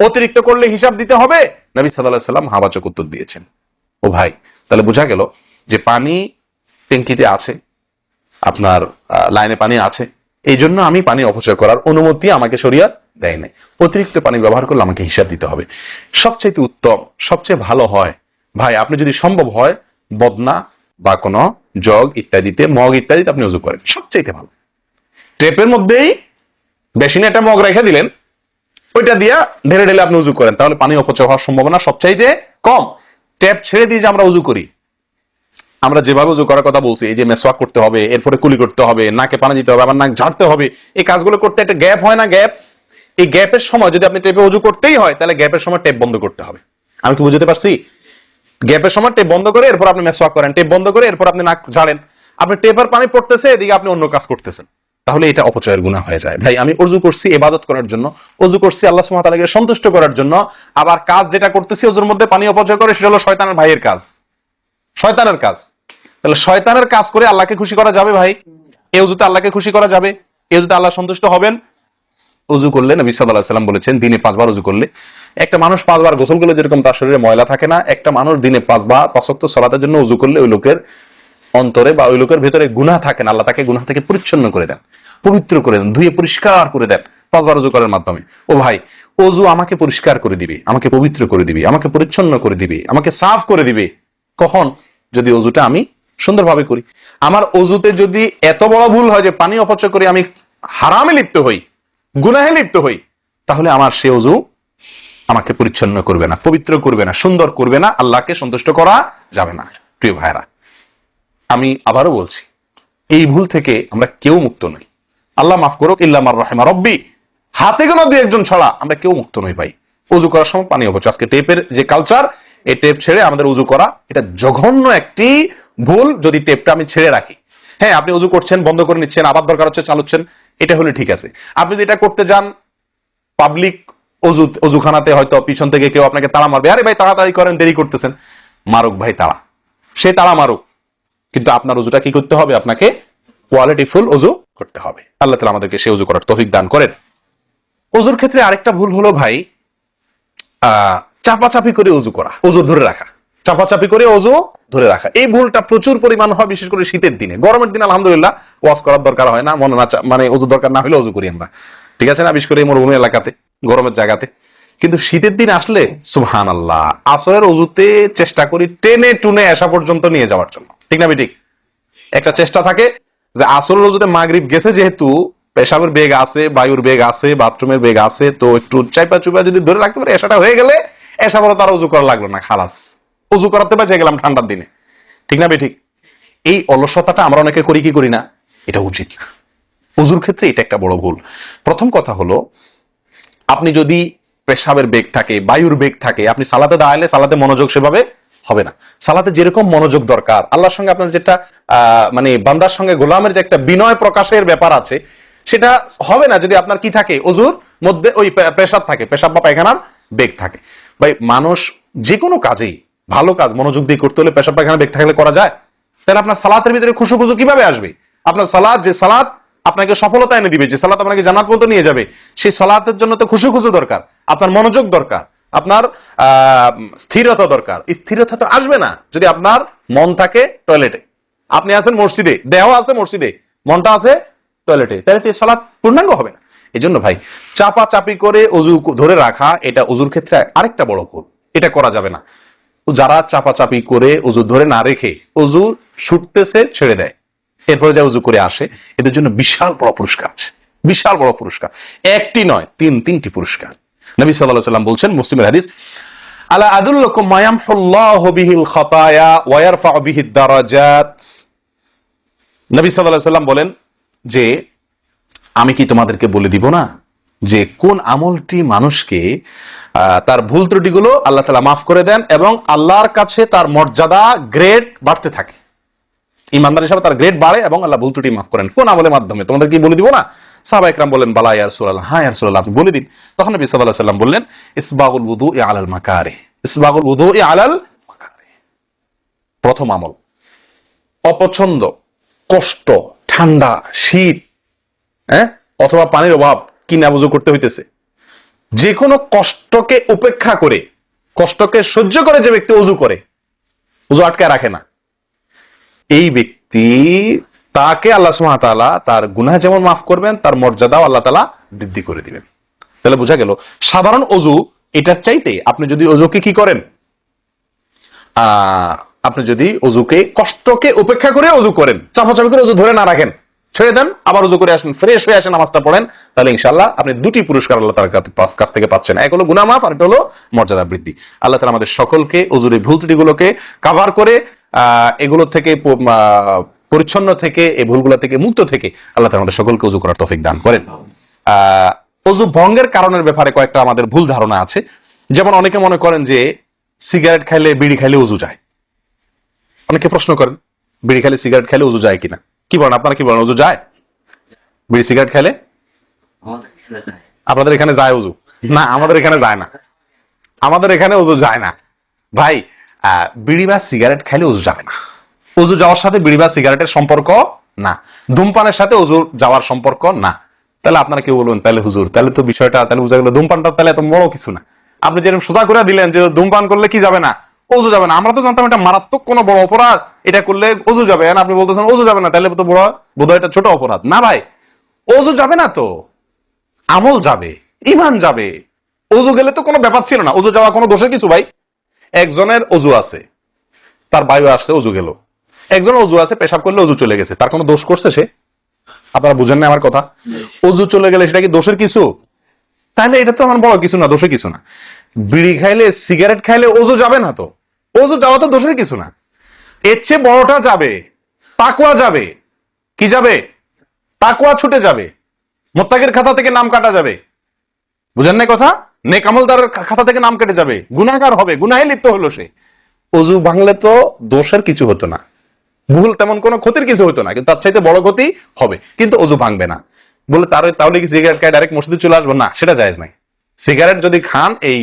অতিরিক্ত করলে হিসাব দিতে হবে? নবী সাল্লাল্লাহু আলাইহি ওয়াসাল্লাম হাবাচক উত্তর দিয়েছেন। ও ভাই, তাহলে বোঝা গেল যে পানি ট্যাঙ্কিতে আছে, আপনার লাইনে পানি আছে, এই জন্য আমি পানি অপচয় করার অনুমতি আমাকে শরীয়ত দেয় নাই। অতিরিক্ত পানি ব্যবহার করলে আমাকে হিসাব দিতে হবে। সবচেয়ে উত্তম, সবচেয়ে ভালো হয় ভাই, আপনি যদি সম্ভব হয় বদনা বা কোন জগ ইত্যাদিতে, মগ ইত্যাদিতে আপনি ওযু করেন, সবচেয়ে ভালো। টেপের মধ্যেই বেসিনে একটা মগ রেখে দিলেন, ওইটা দিয়া ঢেলে ঢেলে আপনি ওযু করেন, তাহলে পানি অপচয় হওয়ার সম্ভাবনা সবচাইতে কম। ট্যাপ ছেড়ে দিয়ে যে আমরা ওযু করি, আমরা যেভাবে ওযু করার কথা বলছি, এই যে মেসওয়াক করতে হবে, এরপরে কুলি করতে হবে, নাকে পানি দিতে হবে, আবার নাক ঝাড়তে হবে, এই কাজগুলো করতে একটা গ্যাপ হয় না, গ্যাপ। এই গ্যাপের সময় যদি আপনি টেপে ওযু করতেই হয়, তাহলে গ্যাপের সময় টেপ বন্ধ করতে হবে। আমি কি বুঝতে পারছি? গ্যাপের সময় টেপ বন্ধ করে এরপর আপনি মেসওয়াক করেন, টেপ বন্ধ করে এরপর আপনি নাক ঝাড়েন। আপনি টেপের পানি পড়তেছে, এদিকে আপনি অন্য কাজ করতেছেন, তাহলে এটা অপচয়ের গুনাহ হয়ে যায়। ভাই আমি ওযু করছি ইবাদত করার জন্য, ওযু করছি আল্লাহ সুবহানাহু ওয়া তাআলাকে সন্তুষ্ট করার জন্য, আবার কাজ যেটা করতেছি ওযুর মধ্যে পানি অপচয় করে, সেটা হলো শয়তানের ভাইয়ের কাজ, শয়তানের কাজ। তাহলে শয়তানের কাজ করে আল্লাহকে খুশি করা যাবে ভাই? এই ওযুতে আল্লাহকে খুশি করা যাবে? এই ওযুতে আল্লাহ সন্তুষ্ট হবেন? ওযু করলে নবী সাল্লাল্লাহু আলাইহি ওয়াসাল্লাম বলেছেন, দিনে 5 বার ওযু করলে, একটা মানুষ 5 বার গোসল করলে যেরকম তার শরীরে ময়লা থাকে না, একটা মানুষ দিনে 5 বার 5 ওয়াক্ত সালাতের জন্য ওযু করলে ওই লোকের অন্তরে বা ওই লোকের ভেতরে গুনাহ থাকে না, আল্লাহ তাকে গুনাহ থেকে পরিচ্ছন্ন করে দেন, পবিত্র করে দেন, ধুয়ে পরিষ্কার করে দেন 5 বার ওযু করার মাধ্যমে। ও ভাই, ওযু আমাকে পরিষ্কার করে দিবে, আমাকে পবিত্র করে দিবে, আমাকে পরিচ্ছন্ন করে দিবে, আমাকে সাফ করে দিবে। কখন? যদি ওযুটা আমি সুন্দরভাবে করি। আমার ওযুতে যদি এত বড় ভুল হয় যে পানি অপচয় করে আমি হারামে লিপ্ত হই, গুনাহে লিপ্ত হই, তাহলে আমার সে ওযু আমাকে পরিচ্ছন্ন করবে না, পবিত্র করবে না, সুন্দর করবে না, আল্লাহকে সন্তুষ্ট করা যাবে না। প্রিয় ভাইরা, আমি আবারও বলছি, এই ভুল থেকে আমরা কেউ মুক্ত নই। আল্লাহ মাফ করুক, ইল্লা মান রাহিমা রব্বি, হাতে গোনা দুই একজন ছাড়া আমরা কেউ মুক্ত নই ভাই। ওযু করার সময় পানি অপচয়, আজকে টেপের যে কালচার, এই টেপ ছেড়ে আমাদের ওযু করা, এটা জঘন্য একটি ভুল। যদি টেপটা আমি ছেড়ে রাখি, হ্যাঁ আপনি ওযু করছেন, বন্ধ করে নিচ্ছেন, আবার দরকার হচ্ছে চালাচ্ছেন, এটা হলে ঠিক আছে। আপনি যেটা করতে যান পাবলিক ওযুখানাতে, হয়তো পিছন থেকে কেউ আপনাকে তাড়া মারবে, আরে ভাই তাড়াতাড়ি করেন, দেরি করতেছেন, মারুক ভাই তাড়া, সে তাড়া মারুক, কিন্তু আপনার ওযুটা কি করতে হবে? আপনাকে কোয়ালিটিফুল ওযু করতে হবে। আল্লাহ তাআলা আমাদেরকে সে ওযু করার তৌফিক দান করেন। ওযুর ক্ষেত্রে আরেকটা ভুল হলো ভাই, চাপাচাপি করে ওযু করা, ওযু ধরে রাখা, চাপাচাপি করে ওযু ধরে রাখা, এই ভুলটা প্রচুর পরিমাণ হয়, বিশেষ করে শীতের দিনে। গরমের দিনে আলহামদুলিল্লাহ ওয়াজ করার দরকার হয় না, মনে না মানে ওযু দরকার না হলে ওযু করি আমরা, ঠিক আছে না, বিশেষ করে মরুভূমি এলাকাতে, গরমের জায়গাতে। কিন্তু শীতের দিন আসলে সুবহানাল্লাহ আসরের ওযুতে চেষ্টা করি টেনে টুনে এসা পর্যন্ত নিয়ে যাওয়ার জন্য, ঠিক না ঠিক? একটা চেষ্টা থাকে যে আসরের ওযুতে মাগরিব গেছে, যেহেতু পেশাবের বেগ আছে, বায়ুর বেগ আছে, বাথরুমের বেগ আছে, তো একটু চাইপা চুপা যদি ধরে রাখতে পারে এসাটা হয়ে গেলে এসা বড় তার ওযু করা লাগলো না, খালাস ওযু করাতে বেঁচে গেলাম ঠান্ডার দিনে, ঠিক না ঠিক? এই অলসতাটা আমরা অনেকে করি কি করি না, এটা উচিত না। ওযুর ক্ষেত্রে এটা একটা বড় ভুল। প্রথম কথা হলো, আপনি যদি পেশাবের বেগ থাকে, বায়ুর বেগ থাকে, আপনি সালাতে দাঁড়ালে সালাতে মনোযোগ সেভাবে হবে না। সালাতে যেরকম মনোযোগ দরকার, আল্লাহর সঙ্গে আপনার যেটা মানে বান্দার সঙ্গে গোলামের যে একটা বিনয় প্রকাশের ব্যাপার আছে, সেটা হবে না যদি আপনার কি থাকে, ওযুর মধ্যে ওই পেশাব থাকে, পেশাব বা পায়খানার বেগ থাকে। ভাই মানুষ যে কোনো কাজেই ভালো কাজ মনোযোগ দিয়ে করতে হলে পেশাব পায়খানার বেগ থাকলে করা যায়? তাহলে আপনার সালাতের ভিতরে খুশু খুশু কিভাবে আসবে? আপনার সালাত, যে সালাত আপনাকে সফলতা এনে দিবে, যে সালাত আপনাকে জান্নাত পর্যন্ত নিয়ে যাবে, সেই সালাতের জন্য তো খুশু খুশু দরকার, আপনার মনোযোগ দরকার, আপনার স্থিরতা দরকার। স্থিরতা তো আসবে না যদি আপনার মন থাকে টয়লেটে। আপনি আছেন মসজিদে, দেহ আছে মসজিদে, মনটা আছে টয়লেটে, তাহলে তো সালাত পূর্ণাঙ্গ হবে না। এই জন্য ভাই চাপা চাপি করে ওযু ধরে রাখা, এটা ওযুর ক্ষেত্রে আরেকটা বড় ভুল, এটা করা যাবে না। যারা চাপাচাপি করে ওযু ধরে না রেখে ওযু ছুটতেছে ছেড়ে দেয়, এরপরে যা ওযু করে আসে, এদের জন্য বিশাল বড় পুরস্কার আছে, বিশাল বড় পুরস্কার, একটি নয় তিনটি পুরস্কার। নবী সাল্লাল্লাহু আলাইহি ওয়াসাল্লাম বলছেন, মুসলিমের হাদিস, আলা আদুল্লুকুম মা ইয়ামহুল্লাহু বিহিল খাতায়া ওয়া ইয়ারফাউ বিহিদ দারাজাত। নবী সাল্লাল্লাহু আলাইহি ওয়াসাল্লাম বলেন যে আমি কি তোমাদেরকে বলে দিব না যে কোন আমলটি মানুষকে তার ভুল ত্রুটিগুলো আল্লাহ তাআলা মাফ করে দেন এবং আল্লাহর কাছে তার মর্যাদা গ্রেড বাড়তে থাকে, ইমানদার হিসেবে তার গ্রেড বাড়ে এবং আল্লাহ ভুল ত্রুটি মাফ করেন। কোন আমলের মাধ্যমে? তোমাদের কি বলে দিব না? সাহাবা ইকরাম বলেন, বালা ইয়া রাসূলুল্লাহ, হ্যাঁ ইয়া রাসূলুল্লাহ আপনি বলে দিন। তখন নবী সাল্লাল্লাহু আলাইহি ওয়াসাল্লাম বললেন, ইসবাগুল wudu'i আলাল মাকারিহ, ইসবাগুল wudu'i আলাল মাকারিহ। প্রথম আমল, অপছন্দ, কষ্ট, ঠান্ডা, শীত, অথবা পানির অভাব, কিনা ওযু করতে হইতেছে, যে কোনো কষ্টকে উপেক্ষা করে, কষ্টকে সহ্য করে যে ব্যক্তি ওযু করে, ওযু আটকায় রাখে না, এই ব্যক্তি তাকে আল্লাহ সুবহানাহু ওয়া তাআলা তার গুনাহ যেমন মাফ করবেন, তার মর্যাদাও আল্লাহ তাআলা বৃদ্ধি করে দিবেন। তাহলে বোঝা গেল সাধারণ ওযু এটার চাইতে আপনি যদি ওযুকে কি করেন, আপনি যদি ওযুকে কষ্টকে উপেক্ষা করে ওযু করেন, চাপাচাপি করে ওযু ধরে না রাখেন, ছেড়ে দেন, আবার ওযু করে আসেন, ফ্রেশ হয়ে আসেন, নামাজটা পড়েন, তাহলে ইনশাআল্লাহ আপনি দুটি পুরস্কার আল্লাহ তাআলার কাছ থেকে পাচ্ছেন। এক হলো গুনাহ মাফ, আর একটা হলো মর্যাদা বৃদ্ধি। আল্লাহ তাআলা আমাদের সকলকে ওযুর ভুল ত্রুটিগুলোকে কভার করে এগুলো থেকে পরিচ্ছন্ন থেকে, এই ভুলগুলো থেকে মুক্ত থেকে আল্লাহ তাআলা আমাদের সকলকে ওযু করার তৌফিক দান করেন। ওযু ভঙ্গের কারণের ব্যাপারে কয়েকটা আমাদের ভুল ধারণা আছে। যেমন অনেকে মনে করেন যে সিগারেট খাইলে, বিড়ি খাইলে ওযু যায়। অনেকে প্রশ্ন করেন বিড়ি খাইলে, সিগারেট খাইলে ওযু যায় কিনা। কি বলেন আপনারা, কি বলেন, ওযু যায়? বিড়ি সিগারেট খাইলে আপনাদের এখানে যায় ওযু? না, আমাদের এখানে যায় না, আমাদের এখানে ওযু যায় না ভাই। বিড়ি বা সিগারেট খাইলে ওযু যাবে না। ওযু যাওয়ার সাথে বিড়ি বা সিগারেটের সম্পর্ক না, ধূমপানের সাথে ওযু যাওয়ার সম্পর্ক না। তাহলে আপনারা কেউ বলবেন, তাহলে হুজুর তাহলে তো বিষয়টা তাহলে বোঝা গেল ধূমপানটা তাহলে এত বড় কিছু না। আপনি যেরকম সোজা করে দিলেন যে ধূমপান করলে কি যাবে না, ওযু যাবে না, আমরা তো জানতাম এটা মারাত্মক কোনো বড় অপরাধ, এটা করলে ওযু যাবে, আপনি বলতেছেন ওযু যাবে না, তাহলে তো বড় বোধহয় এটা ছোট অপরাধ। না ভাই, ওযু যাবে না তো আমল যাবে, ঈমান যাবে। ওযু গেলে তো কোনো ব্যাপার ছিল না, ওযু যাওয়া কোনো দোষের কিছু ভাই। একজনের ওযু আছে, তার বায়ু আসছে, ওযু গেল। একজনের ওযু আছে, পেশাব করলে ওযু চলে গেছে, তার কোনো দোষ করছে সে? আপনারা বুঝেন না আমার কথা? ওযু চলে গেলে সেটা কি দোষের কিছু? তাহলে এটা তো আমার বড় কিছু না, দোষের কিছু না। বিড়ি খাইলে, সিগারেট খাইলে ওযু যাবে না তো, ওযু যাওয়া তো দোষের কিছু না। এর চেয়ে বড়টা যাবে, তাকওয়া যাবে। কি যাবে? তাকওয়া ছুটে যাবে, মুত্তাকির খাতা থেকে নাম কাটা যাবে। বুঝেন না কথা? নেক আমলদারের খাতা থেকে নাম কেটে যাবে, গুনাহগার হবে, গুনাহে লিপ্ত হলো সে। ওযু ভাঙলে তো দোষের কিছু হতো না, ভুল তেমন কোনো ক্ষতির কিছু হতো না, কিন্তু তার চাইতে বড় ক্ষতি হবে, কিন্তু ওযু ভাঙবে না বলে তাহলে কি সিগারেট খায় ডাইরেক্ট মসজিদে চলে আসবো? না, সেটা জায়েজ নাই। সিগারেট যদি খান, এই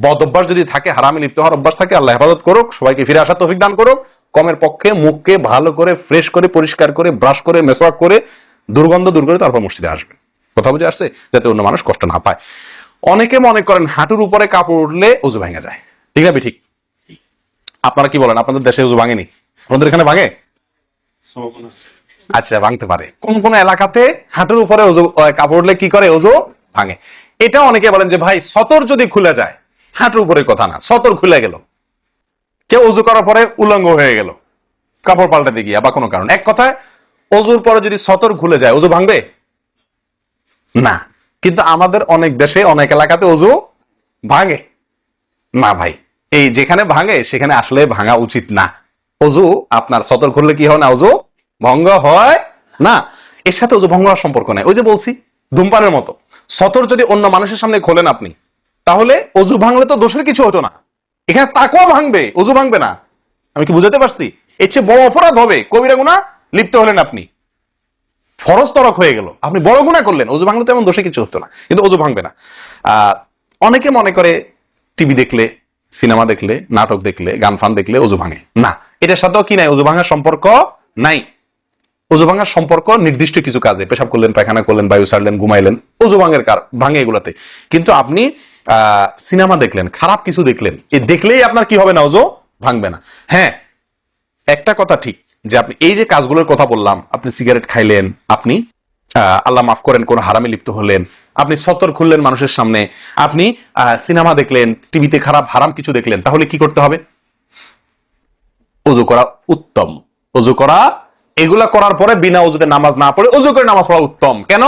বদ অভ্যাস যদি থাকে, হারামে লিপ্ত হওয়ার অভ্যাস থাকে, আল্লাহ হেফাজত করুক, সবাইকে ফিরে আসার তৌফিক দান করুক। কমের পক্ষে মুখকে ভালো করে ফ্রেশ করে, পরিষ্কার করে, ব্রাশ করে, মেসওয়াক করে, দুর্গন্ধ দূর করে তারপর মসজিদে আসবেন। কথা বুঝে আসছে? যাতে অন্য মানুষ কষ্ট না পায়। অনেকে মনে করেন হাঁটুর উপরে কাপড় উঠলে ওযু ভেঙে যায়। ঠিক না? ঠিক। আপনারা কি বলেন? আপনাদের দেশে ওযু ভাঙেনি? আপনাদের এখানে ভাঙে? আচ্ছা, ভাঙতে পারে। কোন কোন এলাকাতে হাঁটুর উপরে ওযু কাপড় উঠলে কি করে? ওযু ভাঙে। এটা অনেকে বলেন যে ভাই সতর যদি খুলে যায়, হাঁটুর উপরে কথা না, সতর খুলে গেল, কেউ অজু করার পরে উলঙ্গ হয়ে গেল কাপড় পাল্টাতে গিয়া বা কোনো কারণ, এক কথায় অজুর পরে যদি সতর খুলে যায় অজু ভাঙবে না। কিন্তু আমাদের অনেক দেশে অনেক এলাকাতে অজু ভাঙে না ভাই, এই যেখানে ভাঙে সেখানে আসলে ভাঙা উচিত না। অজু আপনার সতর খুললে কি হয় না, অজু ভঙ্গ হয় না। এর সাথে অজু ভঙ্গ হওয়ার সম্পর্ক নাই। ওই যে বলছি ধূমপানের মতো, সতর যদি অন্য মানুষের সামনে খোলেন আপনি, তাহলে অজু ভাঙলে তো দোষের কিছু হতো না, এখানে তাকওয়া ভাঙবে, অজু ভাঙবে না। আমি কি বুঝাতে পারছি? এর চেয়ে বড় অপরাধ হবে, কবিরা গুনাহ লিপ্ত হলেন আপনি, ফরজ তরক হয়ে গেল, আপনি বড় গুনাহ করলেন। অজু ভাঙলে তো এমন দোষে কিছু হতো না, কিন্তু অজু ভাঙবে না। অনেকে মনে করে টিভি দেখলে, সিনেমা দেখলে, নাটক দেখলে, গান ফান দেখলে অজু ভাঙে না, এটার সাথেও কি নাই, অজু ভাঙার সম্পর্ক নাই। অজু ভাঙার সম্পর্ক নির্দিষ্ট কিছু কাজে, পেশাব করলেন, পায়খানা করলেন, বায়ু ছাড়লেন, ঘুমাইলেন, অজু ভাঙের ভাঙে এগুলাতে। কিন্তু আপনি সিনেমা দেখলেন, খারাপ কিছু দেখলেন, এই দেখলেই আপনার কি হবে না, অজু ভাঙবে না। হ্যাঁ, একটা কথা ঠিক যে আপনি এই যে কাজগুলোর কথা বললাম, আপনি সিগারেট খাইলেন, আপনি আল্লাহ মাফ করেন কোন হারামে লিপ্ত হলেন, আপনি সতর খুললেন মানুষের সামনে, আপনি সিনেমা দেখলেন, টিভিতে খারাপ হারাম কিছু দেখলেন, তাহলে কি করতে হবে? অজু করা উত্তম। অজু করা, এগুলা করার পরে বিনা অজুতে নামাজ না পড়ে অজু করে নামাজ পড়া উত্তম। কেন?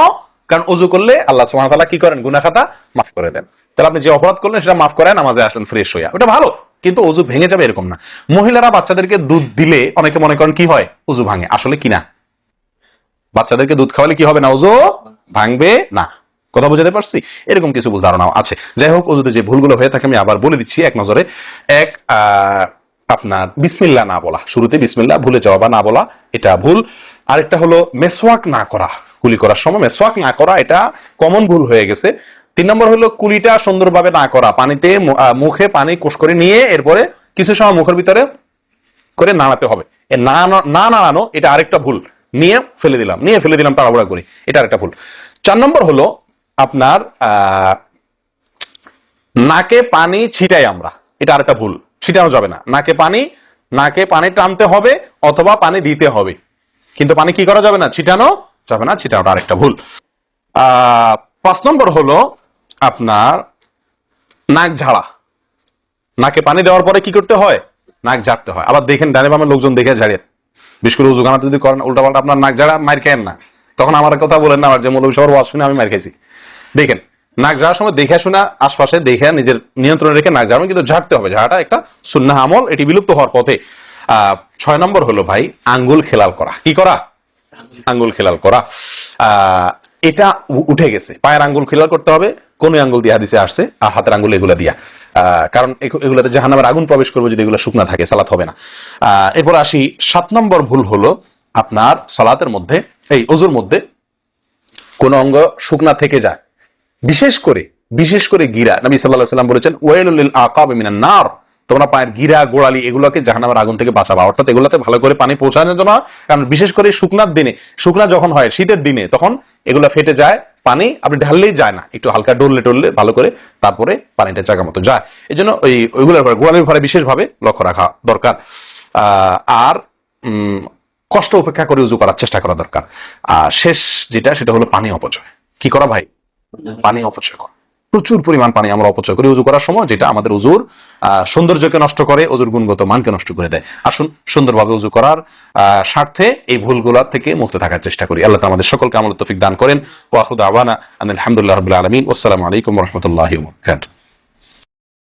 কারণ অজু করলে আল্লাহ সুবহানাহু ওয়া তাআলা কি করেন, গুনাহ খাতা মাফ করে দেন। তাহলে আপনি যে অপরাধ করলেন সেটা মাফ করে নামাজে আসলেন ফ্রেশ হইয়া, ওটা ভালো। কিন্তু অজু ভেঙে যাবে এরকম না। মহিলারা বাচ্চাদেরকে দুধ দিলে অনেকে মনে করেন কি হয়, অজু ভাঙে, আসলে কি না। বাচ্চাদেরকে দুধ খাওয়ালে কি হবে না, অজু ভাঙবে না। কথা বুঝাতে পারছি? এরকম কিছু ভুল ধারণাও আছে। যাই হোক, অজুতে যে ভুলগুলো হয়ে থাকে আমি আবার বলে দিচ্ছি এক নজরে। এক, আপনার বিসমিল্লাহ না বলা, শুরুতে বিসমিল্লাহ ভুলে যাওয়া বা না বলা, এটা ভুল। আরেকটা হলো মেসওয়াক না করা, কুলি করার সময় মেসওয়াক না করা, এটা কমন ভুল হয়ে গেছে। 3 নম্বর হলো কুলিটা সুন্দরভাবে না করা, পানিতে মুখে পানি কোষ করে নিয়ে এরপরে কিছু সময় মুখের ভিতরে করে নাড়াতে হবে। না নাড়ানো, এটা আরেকটা ভুল। নিয়ে ফেলে দিলাম তাড়াহুড়া করে, এটা আরেকটা ভুল। 4 নম্বর হলো আপনার নাকে পানি ছিটাই আমরা, এটা আরেকটা ভুল, ছিটানো যাবে না। নাকে পানি টানতে হবে অথবা পানি দিতে হবে, কিন্তু পানি কি করা যাবে না, ছিটানো যাবে না, ছিটানোটা আরেকটা ভুল। 5 নম্বর হলো আপনার নাক ঝাড়া। নাকে পানি দেওয়ার পরে কি করতে হয়, নাক ঝাড়তে হয়। আবার দেখেন ডানে বামে লোকজন দেখে ঝাড়ে, বিশেষ করে উজুখানাতে যদি করেন উল্টাপাল্টা, আপনার নাক ঝাড়া মার খায়েন না, তখন আমার কথা বলেন না, আমার যে মৌলভী সবার ওয়াজ শুনে আমি মার খাইছি। দেখেন নাক ঝাড়ার সময় দেখে শোনা, আশপাশে দেখে নিজের নিয়ন্ত্রণে রেখে নাক ঝাড়ানো, কিন্তু ঝাড়তে হবে। ঝাড়াটা একটা সুন্নাহ আমল, এটি বিলুপ্ত হওয়ার পথে। 6 নম্বর হলো ভাই আঙ্গুল খেলাল করা। কি করা? আঙ্গুল খেলাল করা। এটা উঠে গেছে, পায়ের আঙ্গুল খেলাল করতে হবে, কোন আঙ্গুল দিয়ে হাদিসে আসছে, আর হাতের আঙ্গুল এগুলা দিয়া, কারণ এগুলাতে জাহান্নামের আগুন প্রবেশ করবে যদি এগুলো শুকনা থাকে, সালাত হবে না। এরপর আসি 7 নম্বর ভুল হলো আপনার সালাতের মধ্যে, এই ওযুর মধ্যে কোন অঙ্গ শুকনা থেকে যায়, বিশেষ করে গিরা। নবী সাল্লাল্লাহু আলাইহি ওয়াসাল্লাম বলেছেন ওয়াইলুল লিল আকাবি মিনান নার, তোমরা পায়ের গিরা গোড়ালি এগুলোকে জাহান্নামের আগুন থেকে বাঁচাবা, অর্থাৎ এগুলোতে ভালো করে পানি পৌঁছানোর জন্য। কারণ বিশেষ করে শুকনার দিনে, শুকনা যখন হয় শীতের দিনে, তখন এগুলো ফেটে যায়, পানি আপনি ঢাললেই যায় না, একটু হালকা ডললে ভালো করে তারপরে পানিটা জায়গা মতো যায়। এই জন্য ওইগুলোর পরে গোড়ালির পরে বিশেষভাবে লক্ষ্য রাখা দরকার। আর কষ্ট উপেক্ষা করে উজু করার চেষ্টা করা দরকার। আর শেষ যেটা, সেটা হলো পানি অপচয়। কি করা ভাই? পানি অপচয় করা। প্রচুর পরিমাণ পানি আমরা অপচয় করি উজু করার সময়, যেটা আমাদের উজুর সৌন্দর্যকে নষ্ট করে, উজুর গুণগত মানকে নষ্ট করে দেয়। আসুন সুন্দরভাবে উজু করার স্বার্থে এই ভুলগুলা থেকে মুক্ত থাকার চেষ্টা করি। আল্লাহ তাআলা আমাদের সকলকে আমল তৌফিক দান করেন। ওয়া আখিরু দাওয়ানা আলহামদুলিল্লাহি রাব্বিল আলামিন। আসসালামু আলাইকুম ওয়া রাহমাতুল্লাহি ওয়া বারাকাতুহু।